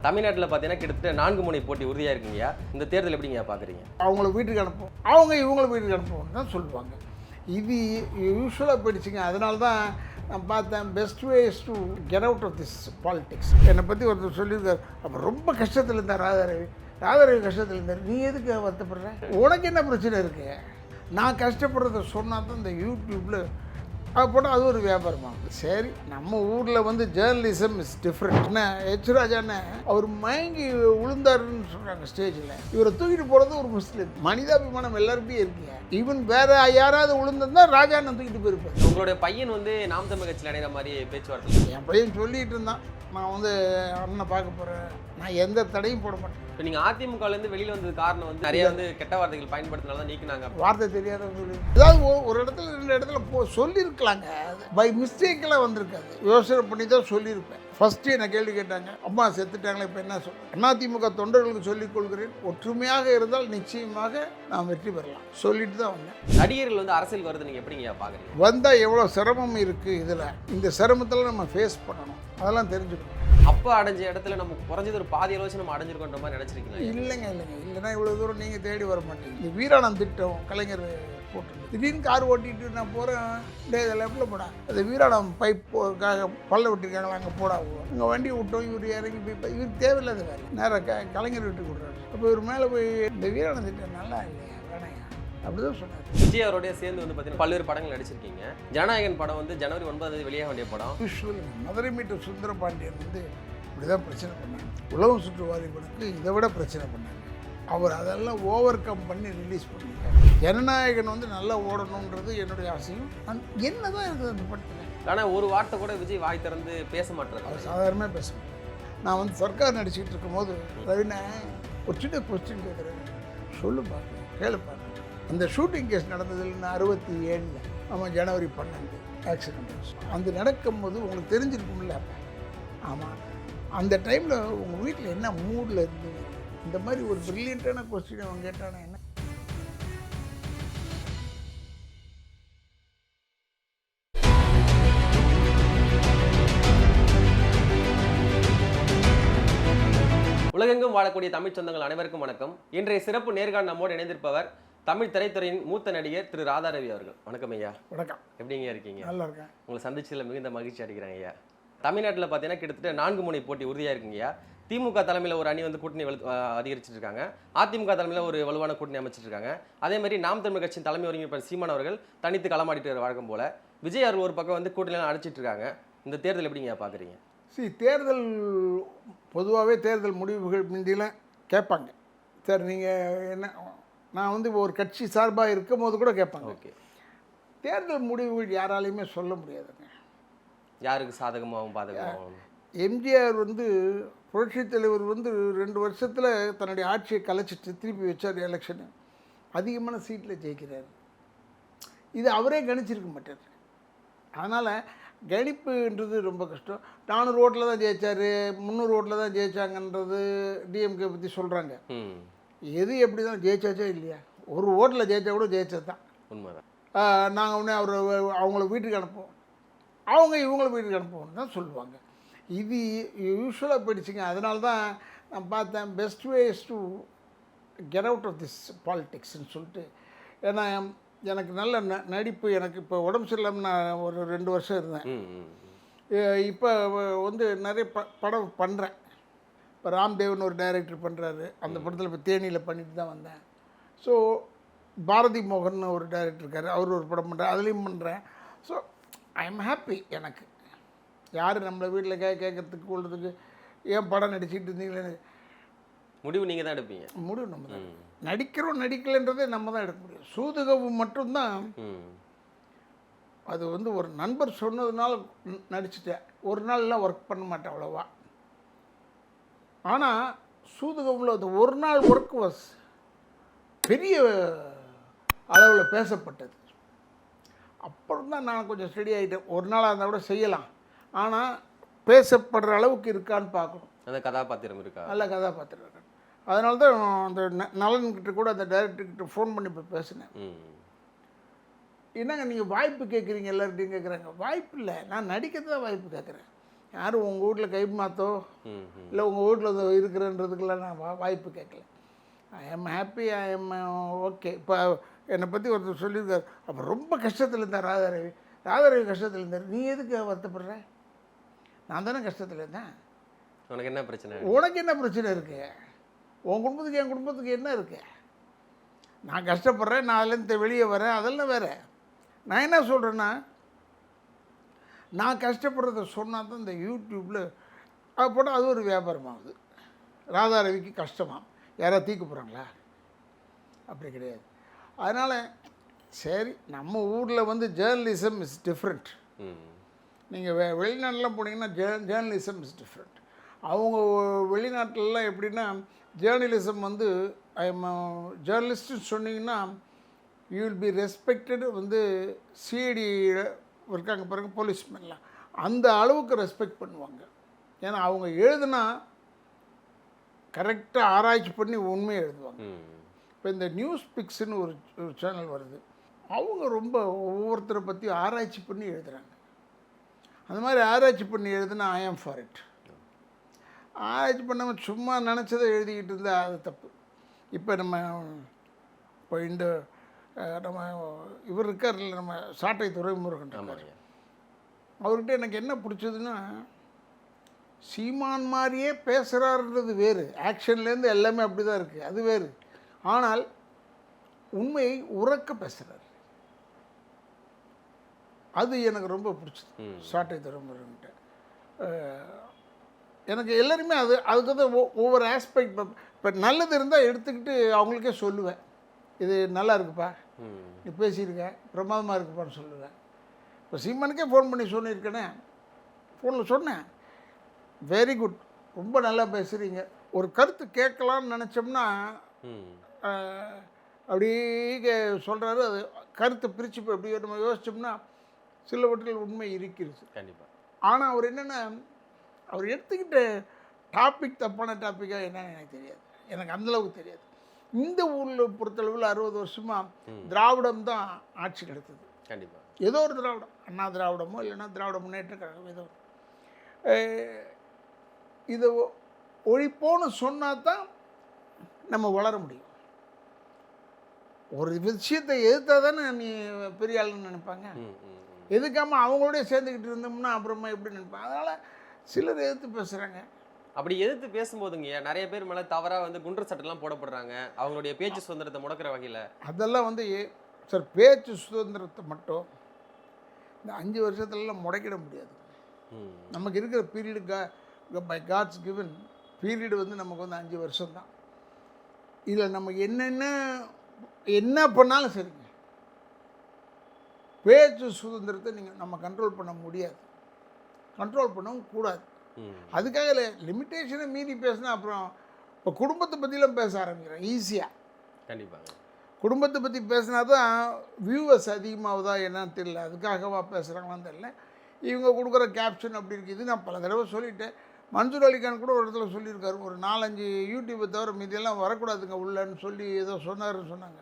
தமிழ்நாட்டில் பார்த்தீங்கன்னா கிட்டத்தட்ட 4 முனை போட்டி உறுதியாக இருக்குங்கய்யா. இந்த தேர்தல் எப்படிங்க பார்க்குறீங்க? அவங்கள வீட்டுக்கு அனுப்புவோம், அவங்க இவங்கள வீட்டுக்கு அனுப்புவோம் தான் சொல்லுவாங்க. இது யூஸ்வலாக போயிடுச்சுங்க. அதனால தான் நான் பார்த்தேன், best ways to get out of this politics. என்னை பற்றி ஒருத்தர் சொல்லியிருக்காரு, அப்போ ரொம்ப கஷ்டத்தில் இருந்தார் ராதாரவி கஷ்டத்தில் இருந்தார். நீ எதுக்கு வருத்தப்படுற? உனக்கு என்ன பிரச்சனை இருக்கு? நான் கஷ்டப்படுறத சொன்னால் தான் இந்த யூடியூப்பில் போட்டால் அது ஒரு வியாபாரமாகும். சரி, நம்ம ஊரில் வந்து ஜேர்னலிசம் இஸ் டிஃப்ரெண்ட். என்ன எச் ராஜான்னு அவர் மயங்கி விழுந்தாருன்னு சொல்கிறாங்க ஸ்டேஜில். இவரை தூக்கிட்டு போகிறது ஒரு முஸ்லீம். மனிதாபிமானம் எல்லாருமே இருக்குங்க. ஈவன் வேற யாராவது விழுந்திருந்தா ராஜான்னு தூக்கிட்டு போயிருப்பார். உங்களுடைய பையன் வந்து நாம் தமிழ் கட்சியில் அடைகிற மாதிரி பேச்சுவார்த்தை என் பையன் சொல்லிகிட்டு இருந்தான், நான் வந்து அண்ணனை பார்க்க போகிறேன், நான் எந்த தடையும் போட மாட்டேன். இப்போ நீங்கள் அதிமுகலேருந்து வெளியில் வந்தது காரணம் வந்து நிறைய வந்து கெட்ட வார்த்தைகள் பயன்படுத்தினால தான் நீக்கினாங்க. வார்த்தை தெரியாத சொல்லி ஏதாவது ஒரு இடத்துல 2 இடத்துல சொல்லியிருக்கலாங்க. பை மிஸ்டேக்கெல்லாம் வந்திருக்காது. யோசனை பண்ணி தான் சொல்லியிருப்பேன். ஃபஸ்ட்டு என்னை கேள்வி கேட்டாங்க, அம்மா செத்துட்டாங்களே, இப்போ என்ன சொல்கிறேன்? அதிமுக தொண்டர்களுக்கு சொல்லிக் கொள்கிறேன், ஒற்றுமையாக இருந்தால் நிச்சயமாக நான் வெற்றி பெறலாம் சொல்லிட்டு தான் வந்தேன். நடிகர்கள் வந்து அரசியல் வருது நீங்கள் எப்படிங்க பார்க்குறீங்க? வந்தால் எவ்வளோ சிரமம் இருக்குது இதில். இந்த சிரமத்தில் நம்ம ஃபேஸ் பண்ணணும், அதெல்லாம் தெரிஞ்சுக்கணும். அப்போ அடைஞ்ச இடத்துல நம்ம குறைஞ்சது ஒரு பாதி அளவு நம்ம அடைஞ்சிருக்கோன்ற மாதிரி நினச்சிருக்கீங்களா? இல்லைங்க இல்லைன்னா இவ்வளோ தூரம் நீங்கள் தேடி வர மாட்டீங்க. இந்த வீராணம் திட்டம் கலைஞர் போட்டு திடீர்னு கார் ஓட்டிட்டு நான் போகிறேன், டே லெஃப்டில் போடா, அந்த வீராணம் பைப்புக்காக பல்ல விட்டுருக்காங்களா, அங்கே போடா, இங்கே வண்டி விட்டோம், இவர் இறங்கி போய் இவருக்கு தேவையில்லாத வேலை நேராக கலைஞர் விட்டு கொடுறாரு. அப்போ இவர் மேலே போய் இந்த வீராணம் திட்டம் நல்லா இல்லையா வேணையா அப்படிதான் சொன்னார். விஜய் அவரோடய சேர்ந்து வந்து பார்த்தீங்கன்னா பல்வேறு படங்கள் நடிச்சிருக்கீங்க. ஜனநாயகன் படம் வந்து ஜனவரி 9 வெளியாக வேண்டிய படம். மதுரை மீட்டர் சுந்தரபாண்டியன் வந்து இப்படிதான் பிரச்சனை பண்ணாங்க. உலகம் சுற்றுவாரி படத்துக்கு இதை விட பிரச்சனை பண்ணாங்க. அவர் அதெல்லாம் ஓவர் கம் பண்ணி ரிலீஸ் பண்ணியிருக்காரு. ஜனநாயகன் வந்து நல்லா ஓடணுன்றது என்னுடைய ஆசையும். என்ன தான் இருக்குது அந்த படத்தில். ஆனால் ஒரு வார்த்தை கூட விஜய் வாய் திறந்து பேச மாட்டார். அவர் சாதாரணமாக பேசணும். நான் வந்து சர்க்கார் நடிச்சுக்கிட்டு இருக்கும்போது ரவினா ஒரு சின்ன கொஸ்டின் கேட்குறேன், சொல்லு பார்க்க கேளு பார்க்க. அந்த ஷூட்டிங் கேஸ் நடந்ததில் 67 ஆமாம், ஜனவரி 12 ஆக்சிடென்ட். அந்த நடக்கும்போது உங்களுக்கு தெரிஞ்சிருக்கும்ல. ஆமாம், அந்த டைமில் உங்கள் வீட்டில் என்ன மூடில் இருந்தது? இந்த மாதிரி ஒரு ப்ரில்லியண்ட்டான கொஸ்டின் அவன் கேட்டானே என்ன. உலகெங்கும் வாழக்கூடிய தமிழ் சொந்தங்கள் அனைவருக்கும் வணக்கம். இன்றைய சிறப்பு நேர்காணல் நம்மோடு இணைந்திருப்பவர் தமிழ் திரைத்துறையின் மூத்த நடிகர் திரு ராதாரவி அவர்கள். வணக்கம் ஐயா. வணக்கம். எப்படிங்க இருக்கீங்க? நல்லா இருக்கேன். உங்களை சந்திச்சதில் மிகுந்த மகிழ்ச்சி அடைக்கிறேன் ஐயா. தமிழ்நாட்டில் பார்த்தீங்கன்னா கிட்டத்தட்ட 4 முனை போட்டி உறுதியாக இருக்குங்கய்யா. திமுக தலைமையில் ஒரு அணி வந்து கூட்டணி அதிகரிச்சிட்டு இருக்காங்க. அதிமுக தலைமையில் ஒரு வலுவான கூட்டணி அமைச்சிட்டு இருக்காங்க. அதே மாதிரி நாம் தமிழ் கட்சியின் தலைமை ஒருங்கிணைப்பாளர் சீமான் அவர்கள் தனித்து களமாடிட்டு வழக்கம் போல விஜய் அவர்கள் ஒரு பக்கம் வந்து கூட்டணியெல்லாம் அடிச்சிட்டு இருக்காங்க. இந்த தேர்தல் எப்படிங்க பார்க்குறீங்க? தேர்தல் பொதுவாகவே தேர்தல் முடிவுகள் முந்தியெல்லாம் கேட்பாங்க. சரி, நீங்கள் என்ன, நான் வந்து ஒரு கட்சி சார்பாக இருக்கும் போது கூட கேட்பாங்க. ஓகே, தேர்தல் முடிவுகள் யாராலையுமே சொல்ல முடியாதுங்க. யாருக்கு சாதகமாகவும் பாதகமாகவும். எம்ஜிஆர் வந்து புரட்சித் தலைவர் வந்து 2 வருஷத்தில் தன்னுடைய ஆட்சியை கலைச்சிட்டு திருப்பி வச்சார். எலெக்ஷனு அதிகமான சீட்டில் ஜெயிக்கிறார். இது அவரே கணிச்சிருக்க மாட்டார். அதனால் கணிப்புன்றது ரொம்ப கஷ்டம். 400 ஓட்டில் தான் ஜெயிச்சார், 300 ஓட்டில் தான் ஜெயிச்சாங்கன்றது டிஎம்கே பற்றி சொல்கிறாங்க. எது எப்படி தான் ஜெயிச்சாச்சோ இல்லையா, ஒரு ஓட்டில் ஜெயிச்சா கூட ஜெயிச்சது தான் உண்மைதான். நாங்கள் உடனே அவங்கள வீட்டுக்கு அனுப்புவோம், அவங்க இவங்கள வீட்டுக்கு அனுப்புவோம் தான் சொல்லுவாங்க. இது யூஸ்வலாக போயிடுச்சுங்க. அதனால தான் நான் பார்த்தேன், best ways to get out of this பாலிடிக்ஸ்ன்னு சொல்லிட்டு. ஏன்னா எனக்கு நல்ல நடிப்பு, எனக்கு இப்போ உடம்பு சரியில்லாமல் நான் ஒரு 2 வருஷம் இருந்தேன். இப்போ வந்து நிறைய படம் பண்ணுறேன். இப்போ ராம்தேவன் ஒரு டைரக்டர் பண்ணுறாரு, அந்த படத்தில் இப்போ தேனியில் பண்ணிட்டு தான் வந்தேன். ஸோ பாரதி மோகன் ஒரு டைரக்டர் இருக்கார், அவர் ஒரு படம் பண்ணுறாரு, அதுலேயும் பண்ணுறேன். So I am happy. எனக்கு யார் நம்மளை வீட்டில் கேட்கறதுக்கு கொள்றதுக்கு ஏன் படம் நடிச்சுட்டு இருந்தீங்களே, முடிவு நீங்கள் தான் எடுப்பீங்க. முடிவு நம்ம தான். நடிக்கிறோம் நடிக்கலைன்றதே நம்ம தான் எடுக்க முடியும். சூதுகவு மட்டும்தான். அது வந்து ஒரு நண்பர் சொன்னதுனால நடிச்சுட்டேன். ஒரு நாள்லாம் ஒர்க் பண்ண மாட்டேன் அவ்வளோவா. ஆனால் சூதுகவில் அந்த ஒரு நாள் ஒர்க் வாஸ் பெரிய அளவில் பேசப்பட்டது. அப்புறம் தான் நான் கொஞ்சம் ஸ்டடி ஆகிட்டேன். ஒரு நாளாக இருந்தால் கூட செய்யலாம், ஆனால் பேசப்படுற அளவுக்கு இருக்கான்னு பார்க்கணும். அந்த கதாபாத்திரம் இருக்கா, நல்ல கதாபாத்திரம் இருக்கா. அதனால தான் அந்த நலன்கிட்ட கூட அந்த டைரக்டர்கிட்ட ஃபோன் பண்ணி இப்போ பேசினேன். என்னங்க நீங்கள் வாய்ப்பு கேட்குறீங்க, எல்லார்ட்டையும் கேட்குறாங்க. வாய்ப்பு இல்லை, நான் நடிக்கிறது தான் வாய்ப்பு கேட்குறேன். யாரும் உங்கள் வீட்டில் கை மாற்றோ இல்லை உங்கள் வீட்டில் இருக்கிறன்றதுக்கெல்லாம் நான் வாய்ப்பு கேட்கல. I am happy, I am okay. இப்போ என்னை பற்றி ஒருத்தர் சொல்லியிருக்காரு, அப்போ ரொம்ப கஷ்டத்தில் இருந்தார் ராதாரவி. ராதாரவி கஷ்டத்தில் இருந்தார், நீ எதுக்கு வருத்தப்படுற? நான் தானே கஷ்டத்தில் இருந்தேன். உனக்கு என்ன பிரச்சனை? உனக்கு என்ன பிரச்சனை இருக்குது? உன் குடும்பத்துக்கு என் குடும்பத்துக்கு என்ன இருக்குது? நான் கஷ்டப்படுறேன், நான் அதுலேருந்து வெளியே வரேன், அதெல்லாம் வேறு. நான் என்ன சொல்கிறேன்னா, நான் கஷ்டப்படுறத சொன்னால் தான் இந்த யூடியூப்பில் போட்டால் அது ஒரு வியாபாரமாகுது. ராதாரவிக்கு கஷ்டமாக யாராவது தீக்க போகிறாங்களா? அப்படி கிடையாது. அதனால் சரி, நம்ம ஊரில் வந்து ஜேர்னலிசம் இஸ் டிஃப்ரெண்ட். நீங்கள் வெளிநாட்டிலாம் போனீங்கன்னா ஜேர்னலிசம் இஸ் டிஃப்ரெண்ட். அவங்க வெளிநாட்டிலலாம் எப்படின்னா ஜேர்னலிசம் வந்து ஐ எம் ஜேர்னலிஸ்ட்டுன்னு சொன்னீங்கன்னா யூ வில் பி ரெஸ்பெக்டட். வந்து சிஐடி இருக்காங்க பாருங்க, போலீஸ்மேன்லாம் அந்த அளவுக்கு ரெஸ்பெக்ட் பண்ணுவாங்க. ஏன்னா அவங்க எழுதுனா கரெக்டாக ஆராய்ச்சி பண்ணி உண்மையை எழுதுவாங்க. இப்போ இந்த நியூஸ் பிக்ஸ்ன்னு ஒரு சேனல் வருது, அவங்க ரொம்ப ஒவ்வொருத்தரை பற்றி ஆராய்ச்சி பண்ணி எழுதுகிறாங்க. அந்த மாதிரி ஆராய்ச்சி பண்ணி எழுதுனா ஐ ஆம் ஃபார் இட். ஆராய்ச்சி பண்ணாமல் சும்மா நினச்சதை எழுதிக்கிட்டு இருந்தால் அது தப்பு. இப்போ இந்த நம்ம இவர் இருக்கார் இல்லை, நம்ம சாட்டை துரைமுருகன் இருக்கார். அவர்கிட்ட எனக்கு என்ன பிடிச்சதுன்னா, சீமான் மாதிரியே பேசுகிறாருன்றது வேறு, ஆக்ஷன்லேருந்து எல்லாமே அப்படி தான் இருக்குது, அது வேறு. ஆனால் உண்மையை உறக்க பேசுகிறார், அது எனக்கு ரொம்ப பிடிச்சது சாட்டை துரைமுருகன்கிட்ட. எனக்கு எல்லாருமே அதுக்கு தான் ஒவ்வொரு ஆஸ்பெக்ட். இப்போ நல்லது இருந்தால் எடுத்துக்கிட்டு அவங்களுக்கே சொல்லுவேன், இது நல்லா இருக்குப்பா, நீ பேசியிருக்க பிரமாதமாக இருக்குப்பான்னு சொல்லுவேன். இப்போ சீமானுக்கே ஃபோன் பண்ணி சொல்லியிருக்கேனே, ஃபோனில் சொன்னேன், வெரி குட், ரொம்ப நல்லா பேசுகிறீங்க. ஒரு கருத்து கேட்கலான்னு நினச்சோம்னா அப்படியே சொல்கிறாரு, அது கருத்தை பிரித்து இப்போ அப்படி நம்ம யோசித்தோம்னா சிலவற்றில் உண்மை இருக்கிறது கண்டிப்பாக. ஆனால் அவர் என்னென்னா, அவர் எடுத்துக்கிட்ட டாபிக் தப்பான டாப்பிக்காக என்னன்னு எனக்கு தெரியாது, எனக்கு அந்தளவுக்கு தெரியாது. இந்த ஊரில் பொறுத்தளவில் 60 வருஷமாக திராவிடம் தான் ஆட்சி கிடைத்தது. கண்டிப்பாக ஏதோ ஒரு திராவிடம், அண்ணா திராவிடமோ இல்லைன்னா திராவிட முன்னேற்ற கழகம், ஏதோ இதை ஒழிப்போன்னு சொன்னால் தான் நம்ம வளர முடியும். ஒரு விஷயத்தை எதிர்த்தா தானே நீ பெரிய ஆளுன்னு நினைப்பாங்க. எதுக்காமல் அவங்களோடய சேர்ந்துக்கிட்டு இருந்தோம்னா அப்புறமா எப்படி நினைப்பாங்க. அதனால் சிலர் எதிர்த்து பேசுகிறாங்க. அப்படி எதிர்த்து பேசும்போதுங்க நிறைய பேர் மேலே தவறாக வந்து குண்டர் சட்டெல்லாம் போடப்படுறாங்க, அவங்களுடைய பேச்சு சுதந்திரத்தை முடக்கிற வகையில். அதெல்லாம் வந்து சார், பேச்சு சுதந்திரத்தை மட்டும் இந்த 5 வருஷத்துலலாம் முடக்கிட முடியாது. நமக்கு இருக்கிற period by God's given period வந்து நமக்கு வந்து 5 வருஷம் தான். இதில் நம்ம என்ன பண்ணாலும் சரிங்க, பேச்சு சுதந்திரத்தை நம்ம கண்ட்ரோல் பண்ண முடியாது, கண்ட்ரோல் பண்ணவும் கூடாது. அதுக்காக லிமிட்டேஷனை மீறி பேசினா அப்புறம் இப்போ குடும்பத்தை பற்றிலாம் பேச ஆரம்பிக்கிறேன் ஈஸியாக. கண்டிப்பாக குடும்பத்தை பற்றி பேசினா தான் வியூவர்ஸ் அதிகமாகுதா என்னன்னு தெரியல, அதுக்காகவா பேசுகிறாங்களான்னு தெரியல. இவங்க கொடுக்குற கேப்ஷன் அப்படி இருக்குது. நான் பல தடவை சொல்லிட்டேன். மன்சூர் அலிகான் கூட ஒரு இடத்துல சொல்லியிருக்காரு, ஒரு 4-5 யூடியூப்பை தவிர மீதியெல்லாம் வரக்கூடாதுங்க உள்ளன்னு சொல்லி ஏதோ சொன்னாருன்னு சொன்னாங்க.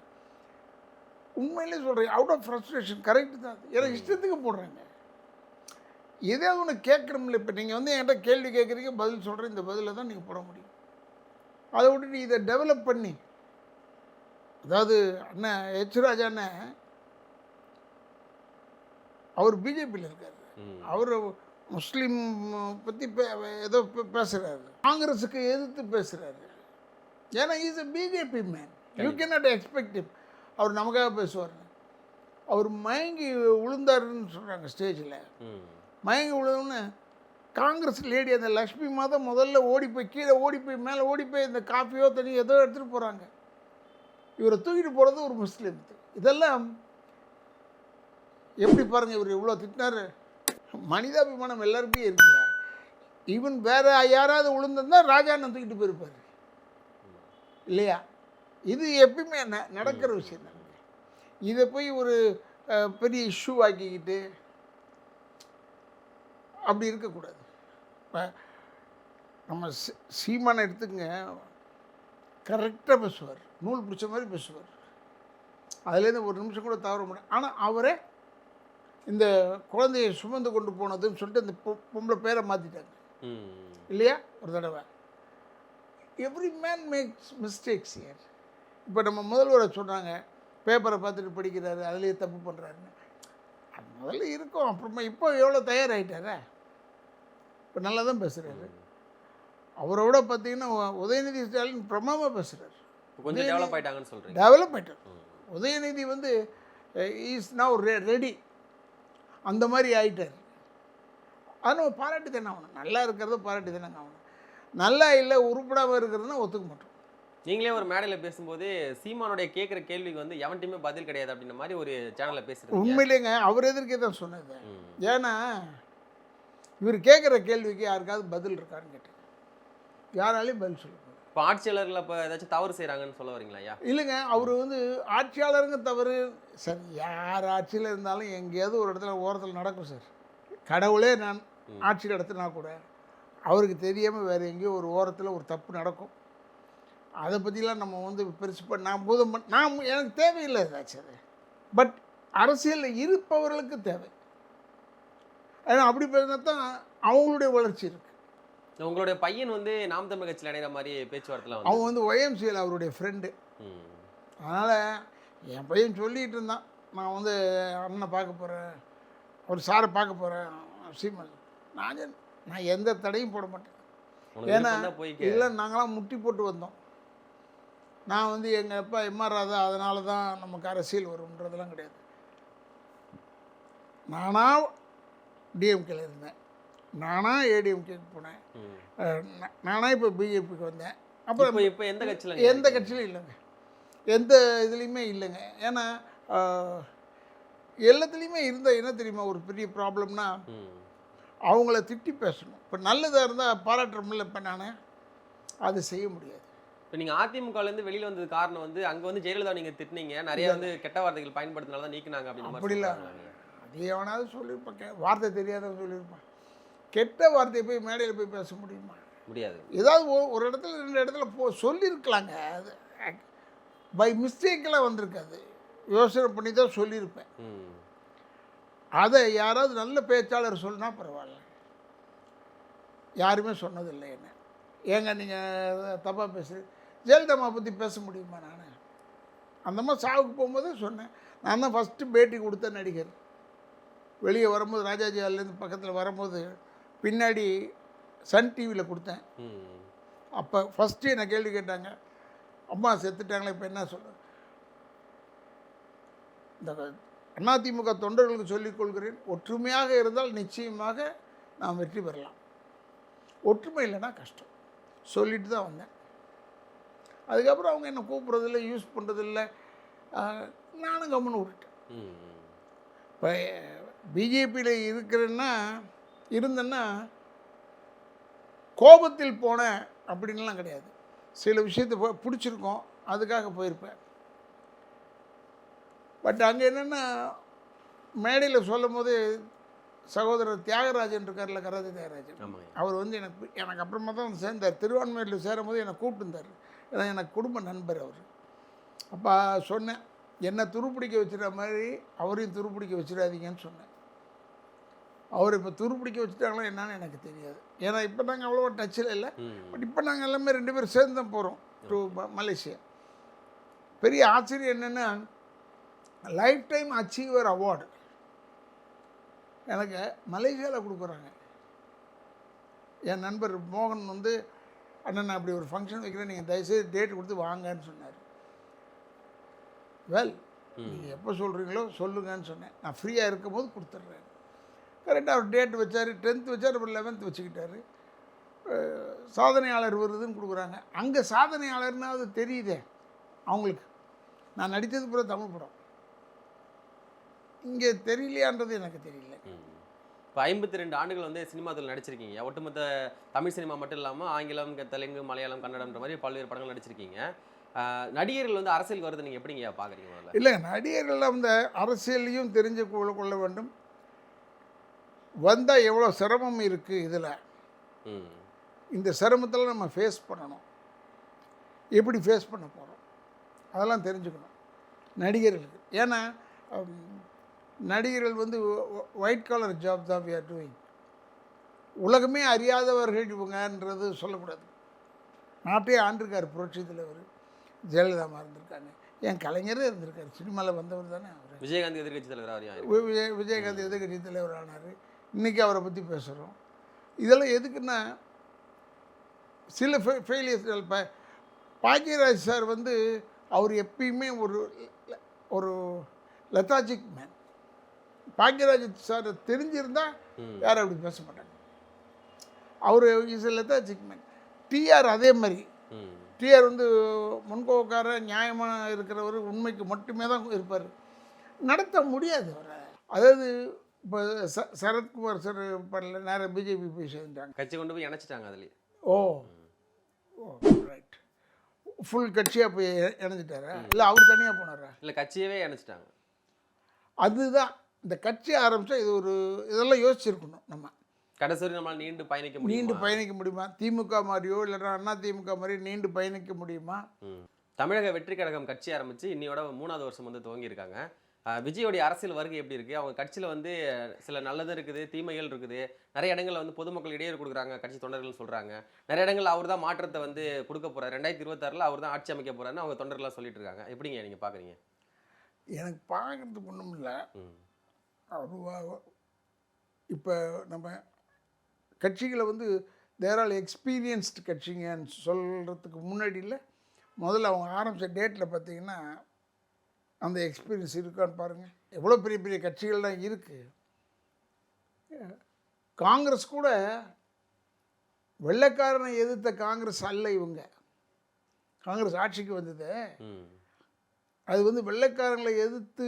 உண்மையிலே சொல்கிறேன், அவுட் ஆஃப் ஃப்ரஸ்ட்ரேஷன், கரெக்டு தான். எனக்கு இஷ்டத்துக்கு போடுறாங்க, எதாவது ஒன்று கேட்குறோம்ல. இப்போ நீங்கள் வந்து என்கிட்ட கேள்வி கேட்குறீங்க, பதில் சொல்கிறேன், இந்த பதிலில் தான் நீங்கள் போட முடியும். அதை விட்டுட்டு இதை டெவலப் பண்ணி, அதாவது அண்ணன் ஹெச் ராஜா அண்ணன் அவர் பிஜேபியில் இருக்கார், அவர் முஸ்லீம் பற்றி ஏதோ பேசுகிறாரு, காங்கிரஸுக்கு எதிர்த்து பேசுகிறாரு. ஏன்னா is a BJP man, you can not expect him. அவர் நமக்காக பேசுவார். அவர் மயங்கி விழுந்தாருன்னு சொல்கிறாங்க ஸ்டேஜில். மயங்கி விழுந்தோன்னு காங்கிரஸ் லேடி அந்த லக்ஷ்மி மாதம் முதல்ல ஓடி போய் கீழே ஓடி போய் மேலே ஓடி போய் இந்த காஃபியோ தண்ணி ஏதோ எடுத்துகிட்டு போகிறாங்க. இவரை தூக்கிட்டு போகிறது ஒரு முஸ்லீம். இதெல்லாம் எப்படி பாருங்கள், இவர் இவ்வளோ திட்டினார். மனிதாபிமானம் எல்லாருமே இருக்குங்க. ஈவன் வேறு யாராவது விழுந்திருந்தா ராஜாண்ணன் தூக்கிட்டு போயிருப்பார் இல்லையா? இது எப்பயுமே நடக்கிற விஷயம் தான். இதை போய் ஒரு பெரிய இஷ்யூ ஆக்கிக்கிட்டு அப்படி இருக்கக்கூடாது. இப்போ நம்ம சீமானை எடுத்துக்கங்க, கரெக்டாக பேசுவார், நூல் பிடிச்ச மாதிரி பேசுவார், அதுலேருந்து ஒரு நிமிஷம் கூட தவற முடியாது. ஆனால் அவரே இந்த குழந்தையை சுமந்து கொண்டு போனதுன்னு சொல்லிட்டு அந்த பொம்பளை பேரை மாற்றிட்டாங்க ம். இல்லையா ஒரு தடவை. Every man makes mistakes year. இப்போ நம்ம முதல்வரை சொன்னாங்க பேப்பரை பார்த்துட்டு படிக்கிறாரு அதுலேயே தப்பு பண்ணுறாருன்னு. அது முதல்ல இருக்கும், அப்புறமா இப்போ எவ்வளோ தயாராகிட்டாரா, இப்போ நல்லா தான் பேசுகிறாரு. அவரோட பார்த்தீங்கன்னா உதயநிதி ஸ்டாலின் பிரமாதமாக பேசுகிறார். கொஞ்சம் டெவலப் ஆயிட்டாங்கன்னு சொல்றீங்க. டெவலப் ஆகிட்டார். உதயநிதி வந்து இஸ் நவ் ரெடி, அந்த மாதிரி ஆகிட்டார். அது நம்ம பாராட்டி தானே ஆகணும். நல்லா இருக்கிறத பாராட்டி தானே ஆகணும். நல்லா இல்லை உருப்படாமல் இருக்கிறதுனா ஒத்துக்க மாட்டோம். நீங்களே ஒரு மேடையில் பேசும்போது சீமானுடைய கேட்குற கேள்விக்கு வந்து எவன்ட்டையுமே பதில் கிடையாது அப்படின்ற மாதிரி ஒரு சேனலில் பேசுகிறீங்க. உண்மையிலேங்க அவர் எதிர்க்கே தான் சொன்னது. ஏன்னா இவர் கேட்குற கேள்விக்கு யாருக்காவது பதில் இருக்கான்னு கேட்டேன். யாராலையும் பதில் சொல்லுங்க. இப்போ ஆட்சியாளர்கள் இப்போ ஏதாச்சும் தவறு செய்கிறாங்கன்னு சொல்ல வரீங்களா ஐயா? இல்லைங்க, அவர் வந்து ஆட்சியாளருங்க தவறு சார். யார் ஆட்சியில் இருந்தாலும் எங்கேயாவது ஒரு இடத்துல ஓரத்தில் நடக்கும் சார். கடவுளே நான் ஆட்சி நடத்தினா கூட அவருக்கு தெரியாமல் வேறு எங்கேயோ ஒரு ஓரத்தில் ஒரு தப்பு நடக்கும். அதை பற்றிலாம் நம்ம வந்து பெருசு நான் பூதம் நான் எனக்கு தேவையில்லை ஏதாச்சும் அது. பட் அரசியலில் இருப்பவர்களுக்கு தேவை. ஏன்னா அப்படி பேசினா தான் அவங்களுடைய வளர்ச்சி இருக்குது. உங்களுடைய பையன் வந்து நாம் தமிழ் கட்சியில் இணைகிற மாதிரி பேச்சுவார்த்தைலாம் வந்து அவன் வந்து ஒய்எம்சியில் அவருடைய ஃப்ரெண்டு. அதனால் என் பையன் சொல்லிகிட்டு இருந்தான், நான் வந்து அண்ணனை பார்க்க போகிறேன், ஒரு சாரை பார்க்க போகிறேன் சீமா. நான் எந்த தடையும் போட மாட்டேன். ஏன்னா இல்லை நாங்களாம் முட்டி போட்டு வந்தோம். நான் வந்து எங்கள் அப்பா எம்ஆர் ராதா அதனால தான் நமக்கு அரசியல் வரும்ன்றதெல்லாம் கிடையாது. நானாக டிஎம்கேல இருந்தேன், நானாக ஏடிஎம்கேக்கு போனேன், நானாக இப்போ பிஜேபிக்கு வந்தேன். அப்புறம் இப்போ எந்த கட்சியில் எந்த கட்சியிலும் இல்லைங்க, எந்த இதுலேயுமே இல்லைங்க. ஏன்னா எல்லாத்துலேயுமே இருந்த என்ன தெரியுமா ஒரு பெரிய ப்ராப்ளம்னா அவங்கள திட்டி பேசணும். இப்போ நல்லதாக இருந்தால் பாராட்டுறோம்ல, இப்போ நான் அது செய்ய முடியாது. இப்போ நீங்கள் அதிமுகலேருந்து வெளியில் வந்தது காரணம் வந்து அங்கே வந்து ஜெயலலிதா நீங்கள் திட்டினீங்க, நிறைய வந்து கெட்ட வார்த்தைகள் பயன்படுத்தினால தான் நீக்கினாங்க அப்படின்னு. அப்படிலாம் அது எவனாவது சொல்லியிருப்பான், வார்த்தை தெரியாதவன் சொல்லியிருப்பான். கெட்ட வார்த்தையை போய் மேடையில் போய் பேச முடியுமா? முடியாது. ஏதாவது ஒரு இடத்துல 2 இடத்துல சொல்லியிருக்கலாங்க. அது பை மிஸ்டேக்கெல்லாம் வந்திருக்காது, யோசனை பண்ணி தான் சொல்லியிருப்பேன். அதை யாராவது நல்ல பேச்சாளர் சொல்லினா பரவாயில்ல. யாருமே சொன்னதில்லை என்ன. ஏங்க நீங்கள் தப்பாக பேசுகிறீங்க, ஜெயலலிதா பற்றி பேச முடியுமா? நான் அந்தம்மா சாவுக்கு போகும்போது சொன்னேன். நான் தான் ஃபஸ்ட்டு பேட்டி கொடுத்த நடிகர். வெளியே வரும்போது ராஜாஜி ஹால்லேருந்து பக்கத்தில் வரும்போது பின்னாடி சன் டிவியில் கொடுத்தேன். அப்போ ஃபஸ்ட்டு என்னை கேள்வி கேட்டாங்க, அம்மா செத்துட்டாங்களே இப்போ என்ன சொல்ல. இந்த அதிமுக தொண்டர்களுக்கு சொல்லிக் கொள்கிறேன், ஒற்றுமையாக இருந்தால் நிச்சயமாக நாம் வெற்றி பெறலாம், ஒற்றுமை இல்லைன்னா கஷ்டம் சொல்லிட்டு தான் வந்தேன். அதுக்கப்புறம் அவங்க என்னை கூப்பிட்றதில்லை, யூஸ் பண்ணுறதில்லை, நானும் கம்முன்னு விட்டுட்டேன். இப்போ பிஜேபியில் இருந்தேன்னா கோபத்தில் போனேன் அப்படின்லாம் கிடையாது. சில விஷயத்தை பிடிச்சிருக்கோம் அதுக்காக போயிருப்பேன். பட் அங்கே என்னென்னா மேடையில் சொல்லும் போது சகோதரர் தியாகராஜன் இருக்கார்ல, கராதி தியாகராஜன், அவர் வந்து எனக்கு அப்புறமா தான் வந்து சேர்ந்தார். திருவான்மையூரில் சேரும் போது என்னை கூப்பிட்டுருந்தார். ஏன்னா எனக்கு குடும்ப நண்பர் அவர். அப்போ சொன்னேன், என்னை துருப்பிடிக்க வச்சுற மாதிரி அவரையும் துருப்பிடிக்க வச்சிடாதீங்கன்னு சொன்னேன். அவர் இப்போ துருப்பிடிக்க வச்சுட்டாங்களா என்னன்னு எனக்கு தெரியாது. ஏன்னா இப்போ நாங்கள் அவ்வளோவா டச்சில் இல்லை. பட் இப்போ நாங்கள் எல்லாமே 2 பேரும் சேர்ந்து தான் போகிறோம் டு மலேசியா. பெரிய ஆச்சரியம் என்னென்னா லைஃப் டைம் அச்சீவர் அவார்டு எனக்கு மலேசியாவில் கொடுக்குறாங்க. என் நண்பர் மோகன் வந்து, அண்ணன் நான் அப்படி ஒரு ஃபங்க்ஷன் வைக்கிறேன், நீங்கள் தயவுசெய்து டேட் கொடுத்து வாங்கன்னு சொன்னார். வெல் நீங்கள் எப்போ சொல்கிறீங்களோ சொல்லுங்கன்னு சொன்னேன். நான் ஃப்ரீயாக இருக்கும் போது கொடுத்துட்றேன். கரெக்டாக அவர் டேட் வச்சார், 10th வச்சார், அப்புறம் 11th வச்சுக்கிட்டாரு. சாதனையாளர் விருதுன்னு கொடுக்குறாங்க. அங்கே சாதனையாளர்னா அது தெரியுதே அவங்களுக்கு. நான் நடித்தது பூரா தமிழ் படம், இங்கே தெரியலையான்றது எனக்கு தெரியல. இப்போ 52 ஆண்டுகள் வந்து சினிமாத்தில் நடிச்சிருக்கீங்க. ஒட்டுமொத்த தமிழ் சினிமா மட்டும் இல்லாமல் ஆங்கிலம், தெலுங்கு, மலையாளம், கன்னடம்ன்ற மாதிரி பல்வேறு படங்கள் நடிச்சிருக்கீங்க. நடிகர்கள் வந்து அரசியலுக்கு வரது நீங்கள் எப்படிங்க பார்க்குறீங்க? இல்லை, நடிகர்கள் வந்து அரசியலையும் தெரிஞ்சு கொள்ள வேண்டும். வந்தால் எவ்வளோ சிரமம் இருக்குது இதில், இந்த சிரமத்தில் நம்ம ஃபேஸ் பண்ணணும், எப்படி ஃபேஸ் பண்ண போகிறோம் அதெல்லாம் தெரிஞ்சுக்கணும் நடிகர்களுக்கு. ஏன்னா நடிகர்கள் வந்து ஒயிட் கலர் ஜாப் தான் வி ஆர் டூயிங். உலகமே அறியாதவர்கள் இவங்கன்றது சொல்லக்கூடாது. நாட்டையே ஆண்டிருக்கார் புரட்சி தலைவர். ஜெயலலிதா இருந்திருக்காங்க, என் கலைஞரே இருந்திருக்காரு, சினிமாவில் வந்தவர் தானே அவர். விஜயகாந்த் எதிர்கட்சி தலைவர் விஜயகாந்த் எதிர்கட்சி தலைவர் ஆனார். இன்றைக்கி அவரை பற்றி பேசுகிறோம். இதெல்லாம் எதுக்குன்னா சில ஃபெயிலியர்ஸ்கள். இப்போ பாக்யராஜ் சார் வந்து அவர் எப்பயுமே ஒரு லெத்தாஜிக் மேன். பாக்யராஜ் சார் தெரிஞ்சிருந்தால் யாரும் அப்படி பேச மாட்டாங்க. அவர் இஸ் லெத்தாஜிக் மேன். டிஆர் அதே மாதிரி. டிஆர் வந்து முன்கோக்கார நியாயமாக இருக்கிறவர், உண்மைக்கு மட்டுமே தான் இருப்பார். நடத்த முடியாது அவரை. அதாவது இப்போ சரத்குமார் சார் பண்ணல, நேரம் பிஜேபி போய் சேர்ந்துட்டாங்க, கட்சி கொண்டு போய் இணைச்சிட்டாங்க அதுலேயே. ஓ ரைட். ஃபுல் கட்சியாக போய் இணைஞ்சிட்டாரா இல்லை அவர் தனியாக போனாரா? இல்லை, கட்சியவே இணைச்சிட்டாங்க. அதுதான் இந்த கட்சி ஆரம்பித்தா இது இதெல்லாம் யோசிச்சிருக்கணும். நம்ம கடைசி நம்மளால் நீண்டு பயணிக்க முடியுமா? திமுக மாதிரியோ இல்லைன்னா அண்ணா திமுக மாதிரியோ நீண்டு பயணிக்க முடியுமா? தமிழக வெற்றி கழகம் கட்சி ஆரம்பித்து இன்னையோட 3வது வருஷம் வந்து துவங்கியிருக்காங்க. விஜயோடைய அரசியல் வருகை எப்படி இருக்குது? அவங்க கட்சியில் வந்து சில நல்லது இருக்குது, தீமைகள் இருக்குது. நிறைய இடங்களில் வந்து பொதுமக்கள் இடையூறு கொடுக்குறாங்க, கட்சி தொண்டர்கள் சொல்கிறாங்க. நிறைய இடங்களில் அவர் தான் மாற்றத்தை வந்து கொடுக்க போகிறார், 2026 அவர் தான் ஆட்சி அமைக்க போகிறாருன்னு அவங்க தொண்டர்கள்லாம் சொல்லிட்டு இருக்காங்க. எப்படிங்க நீங்கள் பார்க்குறீங்க? எனக்கு பார்க்குறதுக்கு ஒன்றும் இல்லை. இப்போ நம்ம கட்சிகளை வந்து தேர் ஆல் எக்ஸ்பீரியன்ஸ்டு கட்சிங்கன்னு சொல்கிறதுக்கு முன்னாடி இல்லை, முதல்ல அவங்க ஆரம்பித்த டேட்டில் பார்த்திங்கன்னா அந்த எக்ஸ்பீரியன்ஸ் இருக்கான்னு பாருங்கள். எவ்வளோ பெரிய பெரிய கட்சிகள்லாம் இருக்குது. காங்கிரஸ் கூட வெள்ளைக்காரனை எதிர்த்த காங்கிரஸ் அல்ல இவங்க. காங்கிரஸ் ஆட்சிக்கு வந்தது அது வந்து வெள்ளைக்காரங்களை எதிர்த்து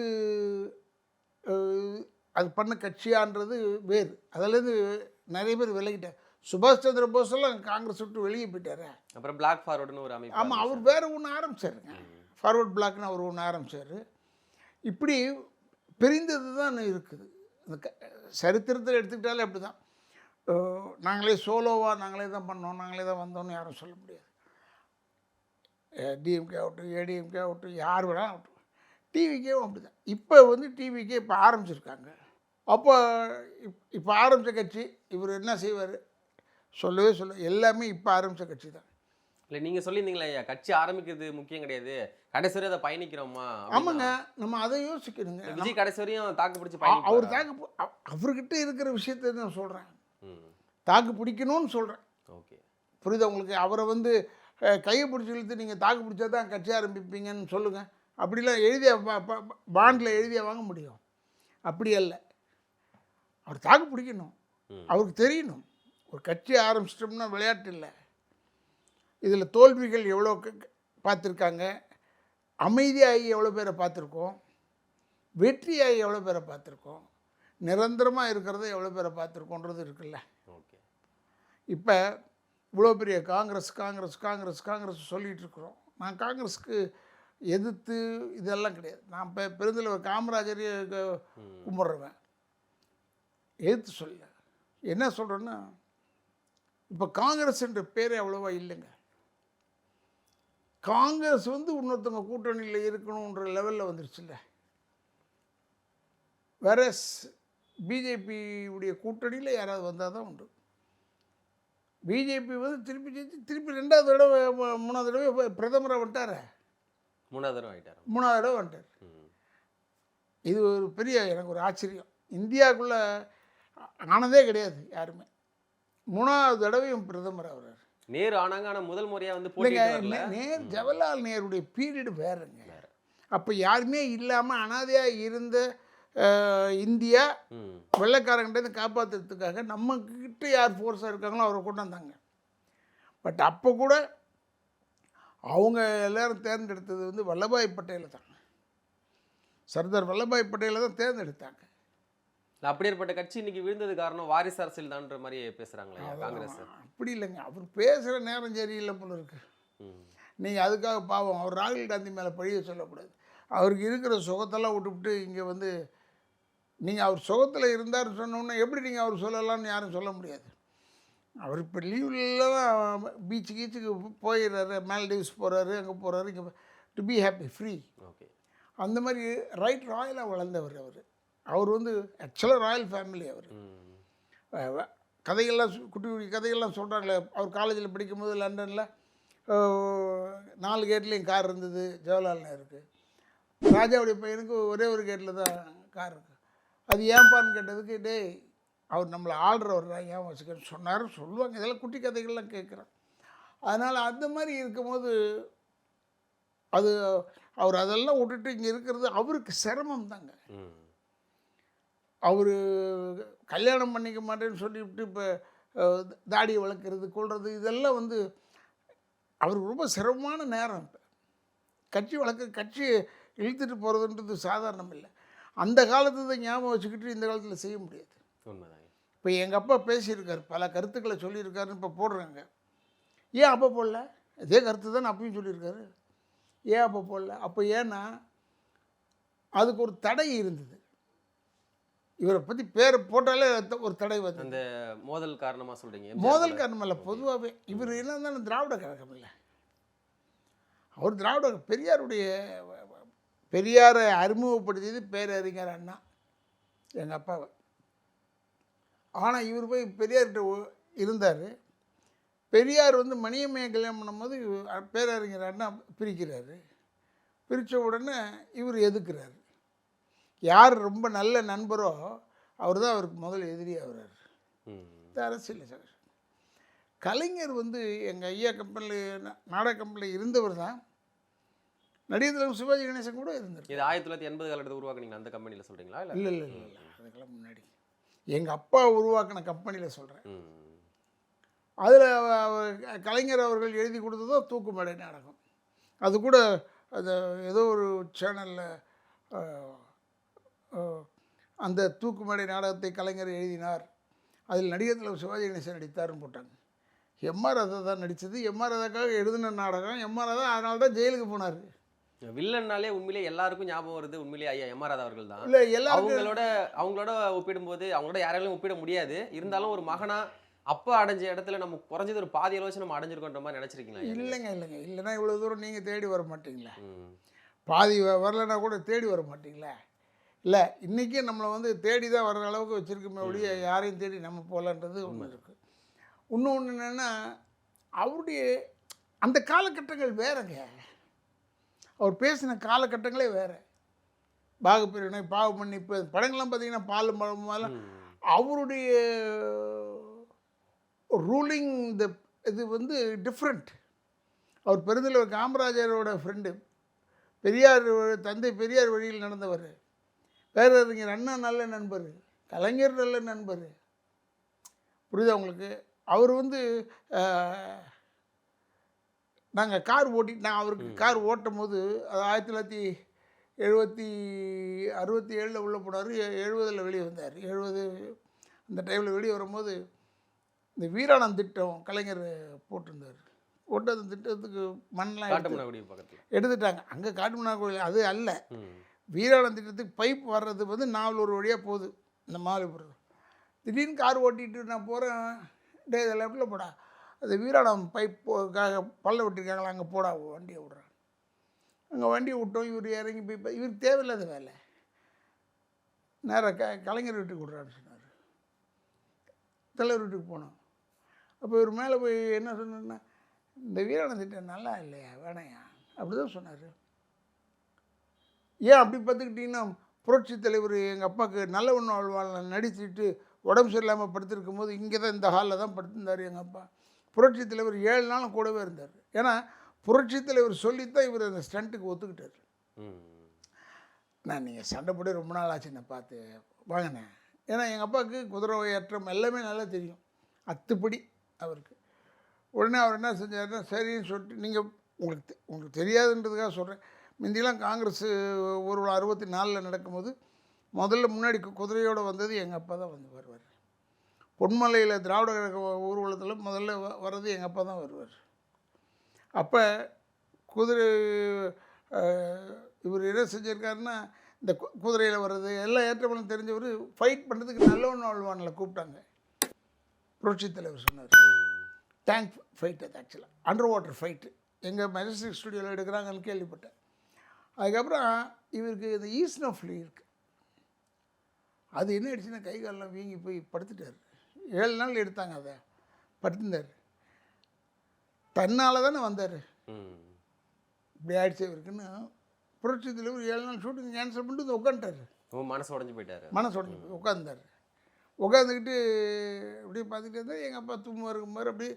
அது பண்ண கட்சியான்றது வேறு. அதிலேருந்து நிறைய பேர் விலகிட்டார். சுபாஷ் சந்திர போஸ் எல்லாம் காங்கிரஸ் விட்டு வெளியே போயிட்டார். அப்புறம் பிளாக் ஃபார்வர்டுன்னு ஒரு அமைப்பு. ஆமாம், அவர் வேறு ஒன்று ஆரம்பிச்சாருங்க. ஃபார்வர்ட் பிளாக்னு அவர் ஒன்று ஆரம்பித்தார். இப்படி பிரிந்தது தான் இருக்குது. இந்த சரித்திரத்தில் எடுத்துக்கிட்டாலே அப்படி தான். நாங்களே சோலோவாக நாங்களே தான் பண்ணோம், நாங்களே தான் வந்தோன்னு யாரும் சொல்ல முடியாது. டிஎம்கே ஆகட்டும், ஏடிஎம்கே ஆகட்டும், யார் வேணாலும் ஆகட்டும், டிவிக்கேவும் அப்படி தான். இப்போ வந்து டிவிக்கே இப்போ ஆரம்பிச்சிருக்காங்க. அப்போ இப்போ ஆரம்பித்த கட்சி இவர் என்ன செய்வார் சொல்லவே எல்லாமே இப்போ ஆரம்பித்த கட்சி தான். இல்லை, நீங்கள் சொல்லியிருந்தீங்களே ஐயா, கட்சி ஆரம்பிக்கிறது முக்கியம் கிடையாது, கடைசி வரையும் அதை பயணிக்கிறோமா? ஆமாங்க, நம்ம அதை யோசிக்கணுங்க. விஜய் கடைசி வரையும் தாக்கு பிடிச்சி அவர் அவர்கிட்ட இருக்கிற விஷயத்தை நான் சொல்கிறேன், தாக்கு பிடிக்கணும்னு சொல்கிறேன். ஓகே, புரியுதா உங்களுக்கு? அவரை வந்து கையை பிடிச்சி இழுத்து நீங்கள் தாக்கு பிடிச்சா தான் கட்சி ஆரம்பிப்பீங்கன்னு சொல்லுங்கள். அப்படிலாம் எழுதிய பாண்டில் எழுதிய வாங்க முடியும்? அப்படி அல்ல. அவர் தாக்கு பிடிக்கணும், அவருக்கு தெரியணும் ஒரு கட்சி ஆரம்பிச்சிட்டோம்னா விளையாட்டு இல்லை. இதில் தோல்விகள் எவ்வளோ பார்த்துருக்காங்க, அமைதியாகி எவ்வளோ பேரை பார்த்துருக்கோம், வெற்றியாகி எவ்வளோ பேரை பார்த்துருக்கோம், நிரந்தரமாக இருக்கிறத எவ்வளோ பேரை பார்த்துருக்கோன்றது இருக்குல்ல. ஓகே, இப்போ இவ்வளோ பெரிய காங்கிரஸ் காங்கிரஸ் காங்கிரஸ் காங்கிரஸ் சொல்லிகிட்டு இருக்கிறோம். நான் காங்கிரஸுக்கு எதிர்த்து இதெல்லாம் கிடையாது. நான் இப்போ பெருந்தலைவர் காமராஜரையே கும்பிட்றவன், எதிர்த்து சொல்ல. என்ன சொல்கிறேன்னா, இப்போ காங்கிரஸ் என்ற பேரே அவ்வளோவா இல்லைங்க. காங்கிரஸ் வந்து இன்னொருத்தவங்க கூட்டணியில் இருக்கணுன்ற லெவலில் வந்துருச்சுல்ல. வேற பிஜேபியுடைய கூட்டணியில் யாராவது வந்தால் தான் உண்டு. பிஜேபி வந்து திருப்பி ஜெயிச்சு திருப்பி 2வது தடவை 3வது தடவை பிரதமராக வந்துட்டார். 3வது தடவை ஆகிட்டார். 3வது தடவை வந்துட்டார். இது ஒரு பெரிய எனக்கு ஒரு ஆச்சரியம். இந்தியாவுக்குள்ளே ஆனதே கிடையாது யாருமே. 3வது தடவையும் பிரதமர் ஆகிறார். நேரு ஆனாங்க, ஆனால் முதல் முறையாக வந்து ஜவஹர்லால் நேருடைய பீரியடு வேறுங்க. அப்போ யாருமே இல்லாமல் அனாதையாக இருந்த இந்தியா வெள்ளைக்காரங்கிட்ட காப்பாற்றுறதுக்காக நம்மக்கிட்ட யார் ஃபோர்ஸாக இருக்காங்களோ அவரை கொண்டு வந்தாங்க. பட் அப்போ கூட அவங்க எல்லோரும் தேர்ந்தெடுத்தது வந்து வல்லபாய் பட்டேலை தான். சர்தார் வல்லபாய் பட்டேலை தான் தேர்ந்தெடுத்தாங்க. அப்படியேற்பட்ட கட்சி இன்னைக்கு விழுந்தது காரணம் வாரிசு அரசியல் தான்ற மாதிரி பேசுகிறாங்களே காங்கிரஸ். அப்படி இல்லைங்க, அவர் பேசுகிற நேரம் சரியில்லை போல இருக்கு. நீங்கள் அதுக்காக பாவம் அவர் ராகுல் காந்தி மேலே பழிய சொல்லக்கூடாது. அவருக்கு இருக்கிற சுகத்தெல்லாம் விட்டுவிட்டு இங்கே வந்து நீங்கள் அவர் சுகத்தில் இருந்தார் சொன்னோன்னே எப்படி நீங்கள் அவர் சொல்லலாம்னு யாரும் சொல்ல முடியாது. அவர் இப்போ லீவில் தான் பீச்சு கீச்சுக்கு போயிடுறாரு, மால்டீவ்ஸ் போகிறாரு, அங்கே போகிறாரு, இங்கே to be happy free. Okay, அந்த மாதிரி ரைட் ராயலாக வளர்ந்தவர் அவர். அவர் வந்து ஆக்சுவலாக ராயல் ஃபேமிலி அவர். ம். கதைகள்லாம் குட்டி குட்டி கதைகள்லாம் சொல்கிறாங்களே, அவர் காலேஜில் படிக்கும்போது லண்டனில் 4 கேட்லேயும் கார் இருந்தது ஜவஹர்லால் நேருக்கு. ராஜாவுடைய பையனுக்கு ஒரே ஒரு கேட்டில் தான் கார் இருக்குது. அது ஏன்ப்பான்னு கேட்டதுக்கு, டேய் அவர் நம்மளை ஆள்றவர் தான், ஏன் வச்சுக்கன்னு சொன்னார் சொல்லுவாங்க. இதெல்லாம் குட்டி கதைகள்லாம் கேட்குறேன். அதனால் அந்த மாதிரி இருக்கும்போது அது அவர் அதெல்லாம் விட்டுட்டு இங்கே இருக்கிறது அவருக்கு சிரமம் தாங்க. ம். அவர் கல்யாணம் பண்ணிக்க மாட்டேன்னு சொல்லிவிட்டு இப்போ தாடியை வளர்க்குறது கொள்வது இதெல்லாம் வந்து அவருக்கு ரொம்ப சிரமமான நேரம். இப்போ கட்சி இழுத்துட்டு போகிறதுன்றது சாதாரணம் இல்லை. அந்த காலத்தை தான் ஞாபகம் வச்சுக்கிட்டு இந்த காலத்தில் செய்ய முடியாது. உண்மைதாங்க. இப்போ எங்கள் அப்பா பேசியிருக்கார், பல கருத்துக்களை சொல்லியிருக்காருன்னு இப்போ போடுறாங்க. ஏன் அப்போ போடல? இதே கருத்து தான் அப்பயும் சொல்லியிருக்காரு. ஏன் அப்போ போடல? அப்போ ஏன்னா அதுக்கு ஒரு தடை இருந்தது. இவரை பற்றி பேரை போட்டாலே ஒரு தடை வந்து அந்த மோதல் காரணமா சொல்றீங்க? மோதல் காரணம் இல்லை, பொதுவாகவே இவர் என்ன இருந்தாலும் திராவிட கழகம் இல்லை. அவர் திராவிட பெரியாரை அறிமுகப்படுத்தியது பேரறிஞர் அண்ணா, எங்கள் அப்பாவை. ஆனால் இவர் போய் பெரியார்கிட்ட இருந்தார். பெரியார் வந்து மணியம்மையை கல்யாணம் பண்ணும்போது பேரறிஞர் அண்ணா பிரிக்கிறாரு. பிரித்த உடனே இவர் எதுக்குறாரு. யார் ரொம்ப நல்ல நண்பரோ அவர் தான் அவருக்கு முதல் எதிரியாக வர்றார். இந்த அரசியல் சார். கலைஞர் வந்து எங்கள் ஐயா கம்பெனியில் நாடக கம்பெனியில் இருந்தவர் தான். நடிகர் தலைவர் சிவாஜி கணேசன் கூட இருந்தார். இது 1980 காலத்தில் உருவாக்குனீங்க அந்த கம்பெனியில் சொல்கிறீங்களா? இல்லை இல்லை இல்லை இல்லை, அதுக்கெல்லாம் முன்னாடி எங்கள் அப்பா உருவாக்கின கம்பெனியில் சொல்கிறேன். அதில் கலைஞர் அவர்கள் எழுதி கொடுத்ததோ தூக்குமேடை நாடகம். அது கூட அது ஏதோ ஒரு சேனலில் அந்த தூக்குமேடை நாடகத்தை கலைஞர் எழுதினார், அதில் நடிகர் தலைவர் சிவாஜி கணேசன் நடித்தார்னு போட்டாங்க. எம்ஆர் ராதா தான் நடித்தது. எம்ஆர் ராதாக்காக எழுதின நாடகம். எம்ஆர் ராதா அதனால தான் ஜெயிலுக்கு போனார். வில்லன்னாலே உண்மையிலே எல்லாருக்கும் ஞாபகம் வருது உண்மையிலே ஐயா எம்.ஆர். ராதா அவர்கள் தான். இல்லை எல்லாரும் அவங்களோட ஒப்பிடும்போது அவங்களோட யாராலையும் ஒப்பிட முடியாது. இருந்தாலும் ஒரு மகனா அப்பா அடைஞ்ச இடத்துல நம்ம குறைஞ்சது ஒரு பாதி அளவாச்சும் நம்ம அடைஞ்சிருக்கோன்ற மாதிரி நினைச்சிருக்கீங்களா? இல்லைங்க இல்லைன்னா இவ்வளோ தூரம் நீங்கள் தேடி வர மாட்டீங்களா? பாதி வரலைன்னா கூட தேடி வர மாட்டீங்களா? இல்லை, இன்றைக்கே நம்மளை வந்து தேடி தான் வர்ற அளவுக்கு வச்சுருக்கோமே ஒழிய யாரையும் தேடி நம்ம போகலான்றது ஒன்று இருக்குது. இன்னொன்று என்னென்னா அவருடைய அந்த காலகட்டங்கள் வேறுங்க. அவர் பேசின காலகட்டங்களே வேறு. பாகப்பிரிவினை, பாவ மன்னிப்பு படங்கள்லாம் பார்த்தீங்கன்னா பாலும் பழமெல்லாம் அவருடைய ரூலிங் இது வந்து டிஃப்ரெண்ட். அவர் பெருந்தலைவர் காமராஜரோட ஃப்ரெண்டு, தந்தை பெரியார் வழியில் நடந்தவர். பேரறிஞர் அண்ணா நல்ல நண்பர், கலைஞர் நல்ல நண்பர். புரியுதா உங்களுக்கு? அவர் வந்து நாங்கள் நான் அவருக்கு கார் ஓட்டும் போது அது 1967 உள்ளே போனார். 70 வெளியே வந்தார். 70 அந்த டைமில் வெளியே வரும்போது இந்த வீராணம் திட்டம் கலைஞர் போட்டிருந்தார். போட்டு அந்த திட்டத்துக்கு மண்ணெலாம் எடுத்துட்டாங்க. அங்கே காட்டுமன்னா கோயில் அது அல்ல. வீராணம் திட்டத்துக்கு பைப் வர்றது வந்து நாவலூர் வழியாக போகுது இந்த மாலைபுரம். திடீர்னு கார் ஓட்டிகிட்டு நான் போகிறேன். டே இதை லெஃப்டில் போடா, அது வீராணம் பைப்புக்காக பல்ல விட்டுருக்காங்களா, அங்கே போடா வண்டியை விட்றேன். அங்கே வண்டியை விட்டோம். இவர் இறங்கி போய் இவருக்கு தேவையில்லாத வேலை நேராக கலைஞர் வீட்டுக்கு விட்றான்னு சொன்னார். தலைவர் வீட்டுக்கு போனோம். அப்போ இவர் மேலே போய் என்ன சொன்னார்னா, இந்த வீராணம் திட்டம் நல்லா இல்லையா, வேணையா அப்படி தான் சொன்னார். ஏன் அப்படி பார்த்துக்கிட்டிங்கன்னா புரட்சி தலைவர் எங்கள் அப்பாவுக்கு நல்ல ஒன்று வாழ்வாள நடிச்சுட்டு உடம்பு சரியில்லாமல் படுத்திருக்கும் போது இங்கே தான் இந்த ஹாலில் தான் படுத்திருந்தார் எங்கள் அப்பா. புரட்சி தலைவர் 7 நாளும் கூடவே இருந்தார். ஏன்னா புரட்சி தலைவர் சொல்லித்தான் இவர் அந்த ஸ்டண்ட்டுக்கு ஒத்துக்கிட்டார். நான் நீங்கள் சண்டை போட ரொம்ப நாள் ஆச்சு நான் பார்த்து வாங்கினே. ஏன்னா எங்கள் அப்பாவுக்கு குதிரை ஏற்றம் எல்லாமே நல்லா தெரியும், அத்துப்படி அவருக்கு. உடனே அவர் என்ன செஞ்சாருன்னா சரின்னு சொல்லிட்டு நீங்கள் உங்களுக்கு தெரியாதுன்றதுக்காக சொல்கிறேன். முந்தியெல்லாம் காங்கிரஸ் ஊர்வலம் 64 நடக்கும்போது முதல்ல முன்னாடி குதிரையோடு வந்தது எங்கள் அப்பா தான் வந்து வருவார். பொன்மலையில் திராவிட கழக ஊர்வலத்தில் முதல்ல வர்றது எங்கள் அப்பா தான் வருவார். அப்போ குதிரை இவர் என்ன செஞ்சுருக்காருன்னா இந்த குதிரையில் வர்றது எல்லாம் ஏற்றப்படும் தெரிஞ்சவர் ஃபைட் பண்ணுறதுக்கு நல்ல ஒன்று வாழ்வானில் கூப்பிட்டாங்க. புரட்சி தலைவர் சொன்னார் டேங்க் ஃபைட். அது ஆக்சுவலாக அண்டர் வாட்டர் ஃபைட்டு எங்கள் மெஜஸ்டிக் ஸ்டுடியோவில் எடுக்கிறாங்கன்னு கேள்விப்பட்டேன். அதுக்கப்புறம் இவருக்கு இந்த ஈஸ்னோஃப்லி இருக்குது. அது என்ன ஆயிடுச்சுன்னா கை காலெல்லாம் வீங்கி போய் படுத்துட்டார். 7 நாள் எடுத்தாங்க அதை, படுத்திருந்தார். தன்னால் தானே வந்தார். இப்படி ஆயிடுச்சு இவருக்குன்னு புரட்சி தலைவர் 7 நாள் ஷூட்டிங் கேன்சல் பண்ணிட்டு வந்து உட்காந்துட்டார். மனசு உடஞ்சு போயிட்டாரு. மனசு உடஞ்சி போய் உட்காந்துட்டார். உட்காந்துக்கிட்டு அப்படியே பார்த்துக்கிட்டே இருந்தால் எங்கள் அப்பா தூங்குமார் அப்படி.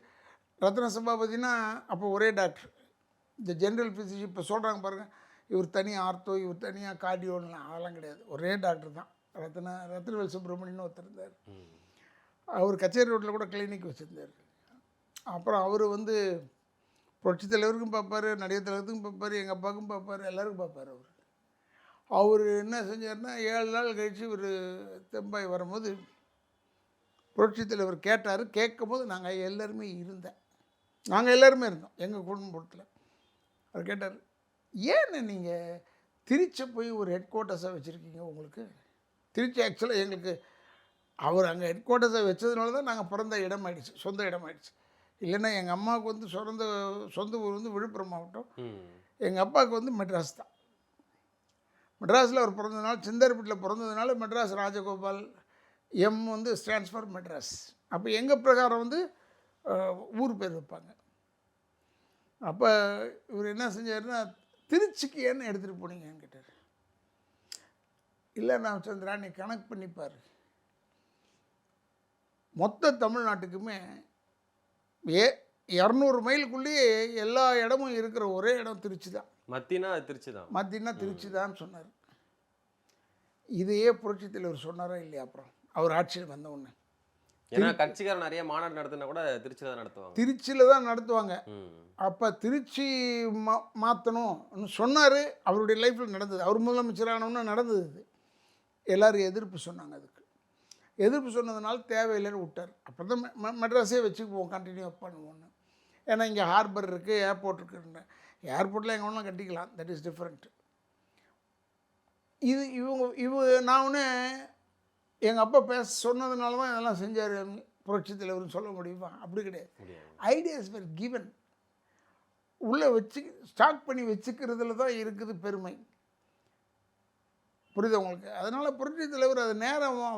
ரத்ன சபாபதினா அப்போ ஒரே டாக்டர், இந்த ஜென்ரல் ஃபிசிஷியன் இப்போ சொல்கிறாங்க பாருங்கள், இவர் தனியாக ஆர்த்தோ, இவர் தனியாக கார்டியோலாம், அதெல்லாம் கிடையாது. ஒரே டாக்டர் தான். ரத்னவேல் சுப்ரமணியன்னு ஒருத்தர் இருந்தார். அவர் கச்சேரி ரோட்டில் கூட கிளினிக் வச்சுருந்தார். அப்புறம் அவர் வந்து புரட்சி தலைவருக்கும் பார்ப்பார், நடிகர் தலைவருக்கும் பார்ப்பார், எங்கள் அப்பாவுக்கும் பார்ப்பார், எல்லாருக்கும் பார்ப்பார். அவர் என்ன செஞ்சார்னா 7 நாள் கழித்து இவர் தெம்பாய் வரும்போது புரட்சி தலைவர் கேட்டார். கேட்கும்போது நாங்கள் எல்லாருமே இருந்தோம் எங்கள் குடும்பத்தில். அவர் கேட்டார், ஏன்னு நீங்கள் திருச்சி போய் ஒரு ஹெட் குவார்ட்டர்ஸாக வச்சுருக்கீங்க? உங்களுக்கு திருச்சி ஆக்சுவலாக எங்களுக்கு அவர் அங்கே ஹெட் குவார்ட்டர்ஸாக வச்சதுனால தான் நாங்கள் பிறந்த இடம் ஆயிடுச்சு, சொந்த இடம் ஆயிடுச்சு. இல்லைன்னா எங்கள் அம்மாவுக்கு வந்து சொந்த ஊர் வந்து விழுப்புரம் மாவட்டம், எங்கள் அப்பாவுக்கு வந்து மெட்ராஸ் தான். மெட்ராஸில் அவர் பிறந்ததுனால, சிந்தாரிப்பட்டில் பிறந்ததுனால மெட்ராஸ் ராஜகோபால், எம் வந்து ஸ்டாண்ட்ஸ் ஃபார் மெட்ராஸ். அப்போ எங்கள் பிரகாரம் வந்து ஊர் பேர் வைப்பாங்க. அப்போ இவர் என்ன செஞ்சாருன்னா, திருச்சிக்கு ஏன்னு எடுத்துகிட்டு போனீங்கன்னு கேட்டார். இல்லை நான் சந்திரா, நீ கணக்கு பண்ணிப்பார், மொத்த தமிழ்நாட்டுக்குமே 200 மைலுக்குள்ளேயே எல்லா இடமும் இருக்கிற ஒரே இடம் திருச்சி தான். மத்தினா திருச்சி தான் சொன்னார். இதையே புரட்சி தலைவர் சொன்னாரா இல்லையா? அப்புறம் அவர் ஆட்சியில் வந்த உடனே, ஏன்னா கட்சிக்காரர் நிறைய மாநாடு நடத்தினா கூட திருச்சியில் தான் நடத்துவாங்க. அப்போ திருச்சி மாற்றணும்னு சொன்னார். அவருடைய லைஃப்பில் நடந்தது. அவர் முதலமைச்சரானோன்னு நடந்தது. இது எல்லோரும் எதிர்ப்பு சொன்னாங்க. அதுக்கு எதிர்ப்பு சொன்னதுனால தேவையில்லைன்னு விட்டார். அப்போ தான் மெட்ராஸே வச்சுக்குவோம், கண்டினியூ பண்ணுவோன்னு. ஏன்னா இங்கே ஹார்பர் இருக்குது, ஏர்போர்ட் இருக்குன்னு. ஏர்போர்ட்டில் எங்கே வேணாலும் கட்டிக்கலாம், தட் இஸ் டிஃப்ரெண்ட். நான் ஒன்று எங்கள் அப்பா சொன்னதுனால தான் இதெல்லாம் செஞ்சார் புரட்சி தலைவர்னு சொல்ல முடியுமா? அப்படி கிடையாது. Ideas were given. உள்ளே ஸ்டாக் பண்ணி வச்சுக்கிறதுல தான் இருக்குது பெருமை. புரியுது உங்களுக்கு? அதனால் புரட்சி தலைவர் அது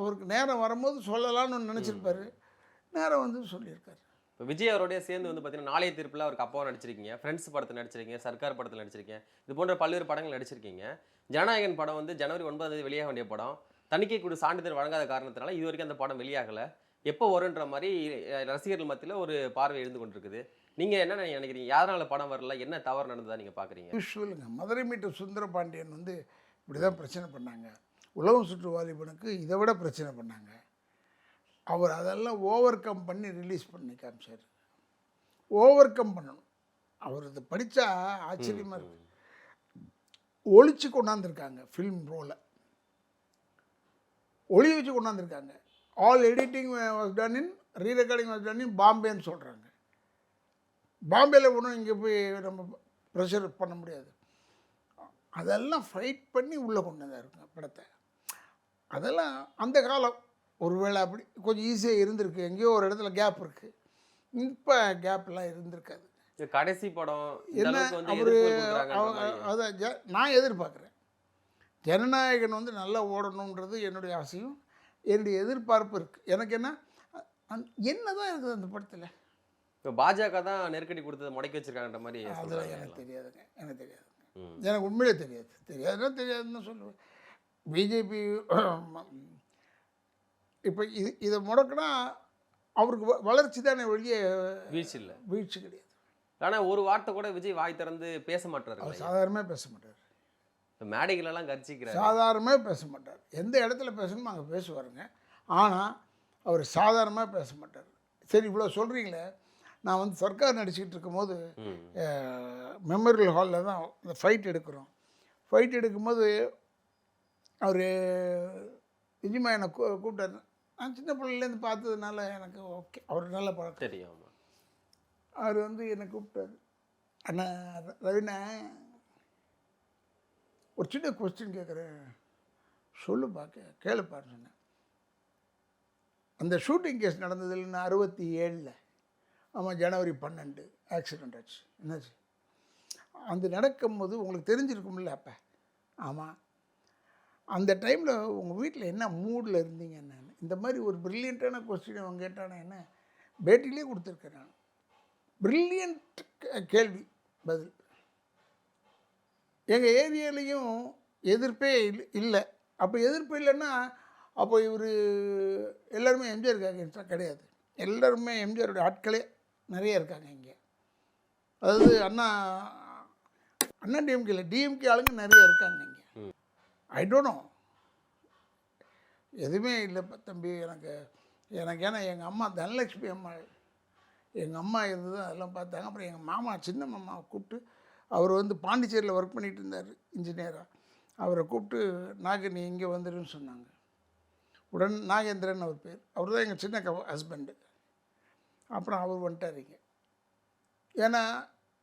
அவருக்கு நேரம் வரும்போது சொல்லலாம்னு நினச்சிருப்பார். நேரம் வந்து சொல்லியிருக்காரு. இப்போ விஜய் அவரோடய சேர்ந்து வந்து பார்த்தீங்கன்னா நாளைய தீர்ப்பில் அவருக்கு அப்பாவும் நடிச்சிருக்கீங்க, ஃப்ரெண்ட்ஸ் படத்தில் நடிச்சிருக்கீங்க, சர்க்கார் படத்தில் நடிச்சிருக்கீங்க, இது போன்ற பல்வேறு படங்கள் நடிச்சிருக்கீங்க. ஜனநாயகன் படம் வந்து ஜனவரி 9 வெளியாக வேண்டிய படம், தணிக்கை குழு சான்றிதழ் வழங்காத காரணத்தினால இது வரைக்கும் அந்த படம் வெளியாகலை. எப்போ வருன்ற மாதிரி ரசிகர்கள் மத்தியில் ஒரு பார்வை எழுந்து கொண்டிருக்குது. நீங்கள் என்ன நினைக்கிறீங்க? யாரால படம் வரல, என்ன தவறு நடந்ததா நீங்கள் பார்க்குறீங்க? யூஸ்வலுங்க, மதுரை மீட்டர் சுந்தரபாண்டியன் வந்து இப்படி தான் பிரச்சனை பண்ணாங்க. உலகம் சுற்று வாலிபனுக்கு இதை விட பிரச்சனை பண்ணாங்க. அவர் அதெல்லாம் ஓவர் கம் பண்ணி ரிலீஸ் பண்ணி காமிச்சார். ஓவர் கம் பண்ணணும். அவர் இதை படித்தா ஆச்சரியமாக இருக்கு. ஒழிச்சு கொண்டாந்துருக்காங்க ஃபில்ம் ரோலை, ஒளி வச்சு கொண்டாந்துருக்காங்க. All editing was done in, rerecording was done in பாம்பேன்னு சொல்கிறாங்க. பாம்பேயில் ஒன்றும் இங்கே போய் நம்ம ப்ரெஷர் பண்ண முடியாது. அதெல்லாம் ஃபைட் பண்ணி உள்ளே கொண்டு வந்தாருங்க படத்தை. அதெல்லாம் அந்த காலம் ஒருவேளை அப்படி கொஞ்சம் ஈஸியாக இருந்திருக்கு. எங்கேயோ ஒரு இடத்துல கேப் இருக்குது. இப்போ கேப்லாம் இருந்திருக்காது. கடைசி படம் என்ன அவர் அதான் நான் எதிர்பார்க்குறேன். ஜனநாயகன் வந்து நல்லா ஓடணுன்றது என்னுடைய ஆசையும் என்னுடைய எதிர்பார்ப்பு இருக்குது. எனக்கு என்ன தான் இருக்குது அந்த படத்தில்? இப்போ பாஜக தான் நெருக்கடி கொடுத்ததை முடக்கி வச்சிருக்காங்கன்ற மாதிரி. அதெல்லாம் எனக்கு தெரியாதுங்க, எனக்கு உண்மையிலே தெரியாதுன்னு சொல்லுவேன். பிஜேபி இப்போ இதை முடக்கினா அவருக்கு வளர்ச்சி தானே வெளியே, வீழ்ச்சி கிடையாது. ஆனால் ஒரு வார்த்தை கூட விஜய் வாய் திறந்து பேச மாட்டார். சாதாரணமாக பேச மாட்டார். மேடைகளெல்லாம் கர்ச்சிக்கிறார். சாதாரணமாக பேச மாட்டார். எந்த இடத்துல பேசணுமோ அங்கே பேசுவாருங்க. ஆனால் அவர் சாதாரணமாக பேச மாட்டார். சரி, இவ்வளோ சொல்கிறீங்களே, நான் வந்து சர்க்கார் நடிச்சுக்கிட்டு இருக்கும்போது மெமோரியல் ஹாலில் தான் இந்த ஃபைட் எடுக்கிறோம். ஃபைட் எடுக்கும்போது அவர் விஜயமா என்னை கூப்பிட்டாரு. நான் சின்ன பிள்ளைலேருந்து பார்த்ததுனால எனக்கு ஓகே, அவர் நல்ல பழக்கம் தெரியும். அவர் வந்து என்னை கூப்பிட்டாரு. அண்ணா ரவிண்ணா, ஒரு சின்ன கொஸ்டின் கேட்குறேன், சொல்லுப்பா, கேளுப்பான்னு சொன்னேன். அந்த ஷூட்டிங் கேஸ் நடந்ததில்லைன்னா 67, ஆமாம், ஜனவரி 12 ஆக்சிடெண்ட் ஆச்சு. என்னாச்சு? அந்த நடக்கும்போது உங்களுக்கு தெரிஞ்சிருக்கும்ல அப்போ? ஆமாம். அந்த டைமில் உங்கள் வீட்டில் என்ன மூடில் இருந்தீங்க நான் இந்த மாதிரி ஒரு ப்ரில்லியண்ட்டான கொஸ்டின் அவன் கேட்டானே என்ன பேட்டிலே கொடுத்துருக்கேன் நான். ப்ரில்லியண்ட் கேள்வி பதில். எங்கள் ஏரியாலேயும் எதிர்ப்பே இல்லை. அப்போ எதிர்ப்பு இல்லைன்னா அப்போ இவர் எல்லாருமே எம்ஜிஆர் அகேன்ஸ்டாக கிடையாது. எல்லாருமே எம்ஜிஆருடைய ஆட்களே நிறைய இருக்காங்க இங்கே. அதாவது அண்ணா டிஎம்கே இல்லை, டிஎம்கே ஆளுங்க நிறைய இருக்காங்க இங்கே. ஐ டோன்ட் நோ, எதுவுமே இல்லை தம்பி எனக்கு. ஏன்னா எங்கள் அம்மா தனலட்சுமி அம்மா, எங்கள் அம்மா இருந்தது அதெல்லாம் பார்த்தாங்க. அப்புறம் எங்கள் மாமா சின்ன மாமாவை கூப்பிட்டு, அவர் வந்து பாண்டிச்சேரியில் ஒர்க் பண்ணிகிட்டு இருந்தார் இன்ஜினியராக. அவரை கூப்பிட்டு நாகர் நீ இங்கே வந்துடுன்னு சொன்னாங்க. உடன் நாகேந்திரன் அவர் பேர், அவர் தான் எங்கள் சின்ன ஹஸ்பண்டு. அப்புறம் அவர் வந்துட்டாருங்க. ஏன்னா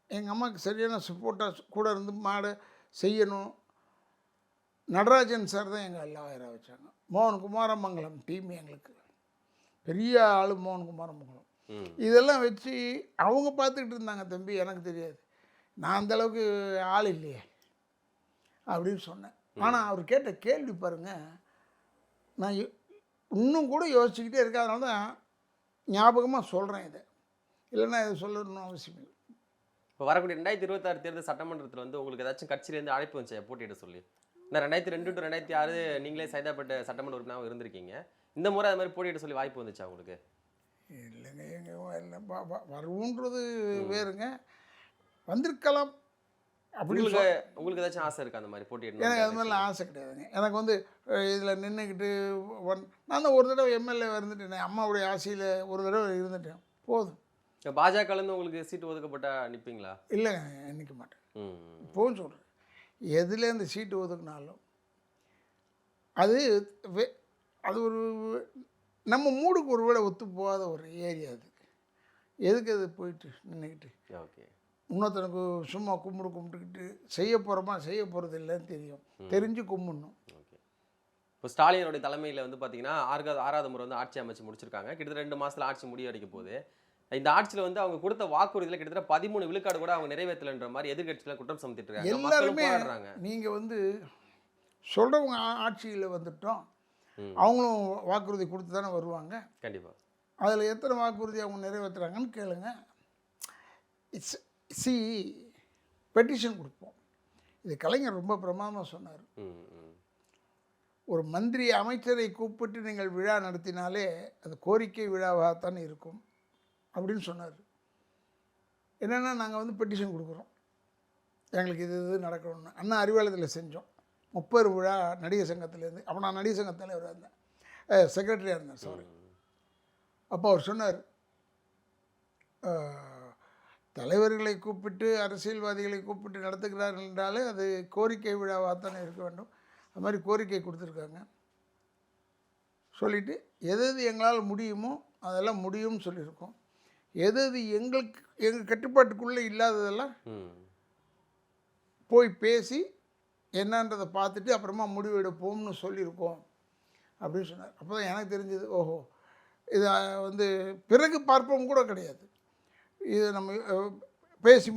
எங்கள் அம்மாவுக்கு சரியான சப்போர்ட்டாக கூட இருந்து மாடு செய்யணும். நடராஜன் சார் தான் எங்கள் எல்லா வச்சாங்க. மோகன் குமாரமங்கலம் டீம் எங்களுக்கு பெரிய ஆள். மோகன் குமாரமங்கலம் இதெல்லாம் வச்சு அவங்க பார்த்துக்கிட்டு இருந்தாங்க. தம்பி எனக்கு தெரியாது, நான் அந்தளவுக்கு ஆள் இல்லையே அப்படின்னு சொன்னேன். ஆனால் அவர் கேட்ட கேள்வி பாருங்கள், நான் இன்னும் கூட யோசிச்சுக்கிட்டே இருக்கேன். அதனால தான் ஞாபகமாக சொல்கிறேன் இதை, இல்லைன்னா இதை சொல்லணும்னு அவசியம் இல்லை. இப்போ வரக்கூடிய 2026 தேர்தல் சட்டமன்றத்தில் வந்து உங்களுக்கு ஏதாச்சும் கட்சியிலேருந்து அழைப்பு வந்துச்சு போட்டியிட சொல்லி? நான் 2002 to 2006 நீங்களே சைதாப்பேட்டை சட்டமன்ற உறுப்பினராக இருந்திருக்கீங்க. இந்த முறை அது மாதிரி போட்டியிட சொல்லி வாய்ப்பு வந்துச்சா உங்களுக்கு? இல்லைங்க, எங்கள் வருவோன்றது வேறுங்க, வந்திருக்கலாம். அப்படி உங்களுக்கு ஏதாச்சும் ஆசை இருக்கா அந்த மாதிரி போட்டியிடணும்? எனக்கு அது மாதிரிலாம் ஆசை கிடையாதுங்க. எனக்கு வந்து இதில் நின்றுக்கிட்டு நான் தான் ஒரு தடவை எம்எல்ஏ இருந்துட்டேன். அம்மாவுடைய ஆசையில் ஒரு தடவை இருந்துட்டேன், போதும். பாஜகலேருந்து உங்களுக்கு சீட்டு ஒதுக்கப்பட்டா நிற்பீங்களா? இல்லைங்க, நிற்க மாட்டேன். இப்போவும் சொல்கிறேன், எதுலேருந்து சீட்டு ஒதுக்குனாலும் அது ஒரு நம்ம மூடுக்கு ஒரு வேளை ஒத்து போகாத ஒரு ஏரியா. அது எதுக்கு அது போயிட்டு நின்றுக்கிட்டு ஓகே இன்னொருத்தனுக்கு சும்மா கும்பிட்டுக்கிட்டு செய்ய போகிறோமா செய்ய போகிறது இல்லைன்னு தெரிஞ்சு கும்பிடணும். ஓகே. இப்போ ஸ்டாலினுடைய தலைமையில் வந்து பார்த்தீங்கன்னா 6வது முறை வந்து ஆட்சி அமைச்சு முடிச்சிருக்காங்க. கிட்டத்தட்ட 2 மாதத்தில் ஆட்சி முடிவடைக்க போகுது. இந்த ஆட்சியில் வந்து அவங்க கொடுத்த வாக்குறுதியில் கிட்டத்தட்ட 13 விழுக்காடு கூட அவங்க நிறைவேற்றலைன்ற மாதிரி எதிர்கட்சியில் குற்றம் சுமத்திட்டு இருக்காங்க. எல்லாருமே நீங்கள் வந்து சொல்கிறவங்க ஆட்சியில் வந்துட்டோம், அவங்களும் வாக்குறுதி கொடுத்து தானே வருவாங்க. கண்டிப்பாக. அதில் எத்தனை வாக்குறுதி அவங்க நிறைவேற்றுறாங்கன்னு கேளுங்க. பெட்டிஷன் கொடுப்போம். இது கலைஞர் ரொம்ப பிரமாதமாக சொன்னார். ஒரு மந்திரி அமைச்சரை கூப்பிட்டு நீங்கள் விழா நடத்தினாலே அது கோரிக்கை விழாவாகத்தான் இருக்கும் அப்படின்னு சொன்னார். என்னென்னா நாங்கள் வந்து பெட்டிஷன் கொடுக்குறோம், எங்களுக்கு இது நடக்கணும்னு. அண்ணா அறிவாலயத்தில் செஞ்சோம் 30 விழா நடிகர் சங்கத்திலேருந்து. அப்போ நான் நடிகர் சங்க தலைவராக இருந்தேன், செக்ரட்டரியாக இருந்தேன், சாரி. அப்போ அவர் சொன்னார், தலைவர்களை கூப்பிட்டு அரசியல்வாதிகளை கூப்பிட்டு நடத்துகிறார்கள் என்றாலே அது கோரிக்கை விழாவாகத்தானே இருக்க வேண்டும். அது மாதிரி கோரிக்கை கொடுத்துருக்காங்க. சொல்லிவிட்டு எது எங்களால் முடியுமோ அதெல்லாம் முடியும்னு சொல்லியிருக்கோம். எது எங்கள் கட்டுப்பாட்டுக்குள்ளே இல்லாததெல்லாம் போய் பேசி என்னன்றதை பார்த்துட்டு அப்புறமா முடிவு எடுப்போம்னு சொல்லியிருக்கோம் அப்படின்னு சொன்னார். அப்போ தான் எனக்கு தெரிஞ்சது, ஓஹோ இதை வந்து பிறகு பார்ப்போம் கூட கிடையாது, இதை நம்ம பேசி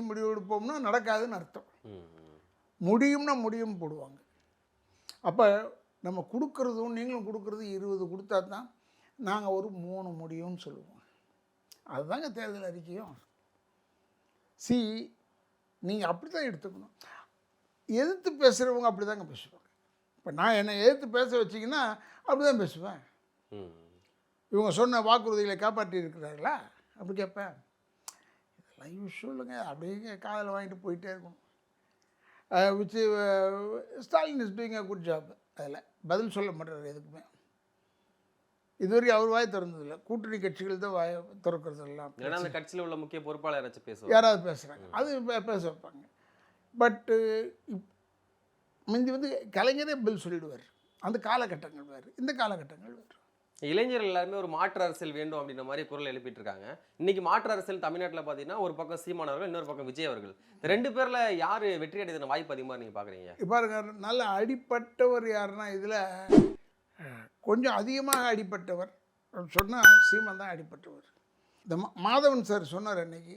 முடிவெடுப்போம்னா நடக்காதுன்னு அர்த்தம். முடியும்னா முடியும் போடுவாங்க. அப்போ நம்ம கொடுக்குறதும் நீங்களும் கொடுக்குறது 20 கொடுத்தா தான் நாங்கள் ஒரு 3 முடியும்னு சொல்லுவோம். அதுதாங்க தேர்தல் அறிக்கையும். நீங்கள் அப்படி தான் எடுத்துக்கணும். எதிர்த்து பேசுகிறவங்க அப்படி தாங்க பேசுவாங்க. இப்போ நான் என்னை எதிர்த்து பேச வச்சிங்கன்னா அப்படி தான் பேசுவேன். இவங்க சொன்ன வாக்குறுதிகளை காப்பாற்றி இருக்கிறார்களா அப்படி கேட்பேன். இதெல்லாம் யூஸ்வலுங்க, அப்படியே காதில் வாங்கிட்டு போயிட்டே இருக்கணும். Stalin is doing a good job. அதில் பதில் சொல்ல மாட்டார் எதுக்குமே. இதுவரைக்கும் அவர் வாய் திறந்ததில்லை, கூட்டணி கட்சிகள் தான் வாய் திறக்கிறது எல்லாம். ஏன்னா அந்த கட்சியில் உள்ள முக்கிய பொறுப்பாளர் யாராவது பேசுகிறாங்க, அது பேச வைப்பாங்க. பட்டு முந்தி வந்து கலைஞரே பில் சொல்லிடுவார். அந்த காலகட்டங்கள் வேறு, இந்த காலகட்டங்கள் வேறு. இளைஞர்கள் எல்லாருமே ஒரு மாற்று அரசியல் வேண்டும் அப்படின்ற மாதிரி குரல் எழுப்பிட்டு இருக்காங்க. இன்னைக்கு மாற்று அரசியல் தமிழ்நாட்டில் பார்த்தீங்கன்னா ஒரு பக்கம் சீமான் அவர்கள், இன்னொரு பக்கம் விஜய் அவர்கள். 2 பேரில் யார் வெற்றி அடைந்த வாய்ப்பு அதிகமாக நீங்கள் பார்க்குறீங்க? பாருங்க, நல்ல அடிப்பட்டவர் யாருன்னா இதில் கொஞ்சம் அதிகமாக அடிப்பட்டவர் சொன்னால் சீமான் தான் அடிப்பட்டவர். இந்த மாதவன் சார் சொன்னார் அன்னைக்கு,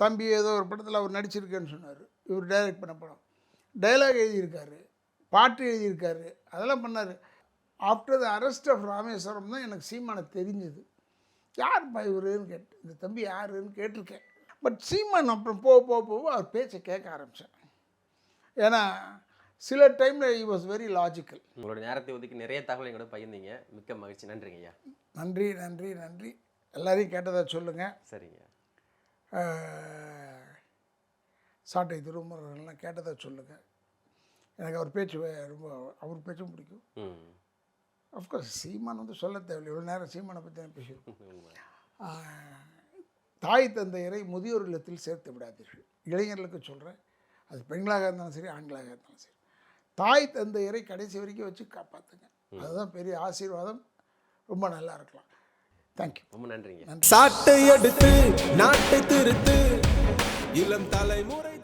தம்பி ஏதோ ஒரு படத்தில் அவர் நடிச்சிருக்கேன்னு சொன்னார். இவர் டைரக்ட் பண்ண படம், டைலாக் எழுதியிருக்காரு. பாட்டு எழுதியிருக்காரு, அதெல்லாம் பண்ணார். After the arrest of Rameswaram தான் எனக்கு சீமானை தெரிஞ்சுது. யாருப்பா இவருன்னு கேட்டு, இந்த தம்பி யாருன்னு கேட்டிருக்கேன். பட் சீமான் அப்புறம் போக அவர் பேச்சை கேட்க ஆரம்பித்தேன். ஏன்னா சில டைமில் he was வெரி லாஜிக்கல். உங்களோட நேரத்தை ஒதுக்கி நிறைய தகவலை கூட பகிர்ந்தீங்க. மிக்க மகிழ்ச்சி. நன்றிங்க ஐயா. நன்றி நன்றி நன்றி. எல்லாரையும் கேட்டதாக சொல்லுங்கள். சரிங்க. சாட்டை திருமுருகன்லாம் கேட்டதாக சொல்லுங்கள். எனக்கு அவர் பேச்சு ரொம்ப, அவர் பேச்சும் பிடிக்கும். அஃப்கோர்ஸ் சீமான் வந்து சொல்ல தேவையில்லை, இவ்வளோ நேரம் சீமானை பற்றி தான் பேசியிருக்கோம். தாய் தந்தையரை முதியோர் இல்லத்தில் சேர்த்து விடாதீர்கள். இளைஞர்களுக்கு சொல்கிறேன், அது பெண்களாக இருந்தாலும் சரி, ஆண்களாக இருந்தாலும் சரி, தாய் தந்தையரை கடைசி வரைக்கும் வச்சு காப்பாற்றுங்க. அதுதான் பெரிய ஆசீர்வாதம். ரொம்ப நல்லா இருக்கலாம். தேங்க்யூ. ரொம்ப நன்றிங்க. சாட்டை எடுத்து நாட்டை திருத்து இளம் தலைமுறை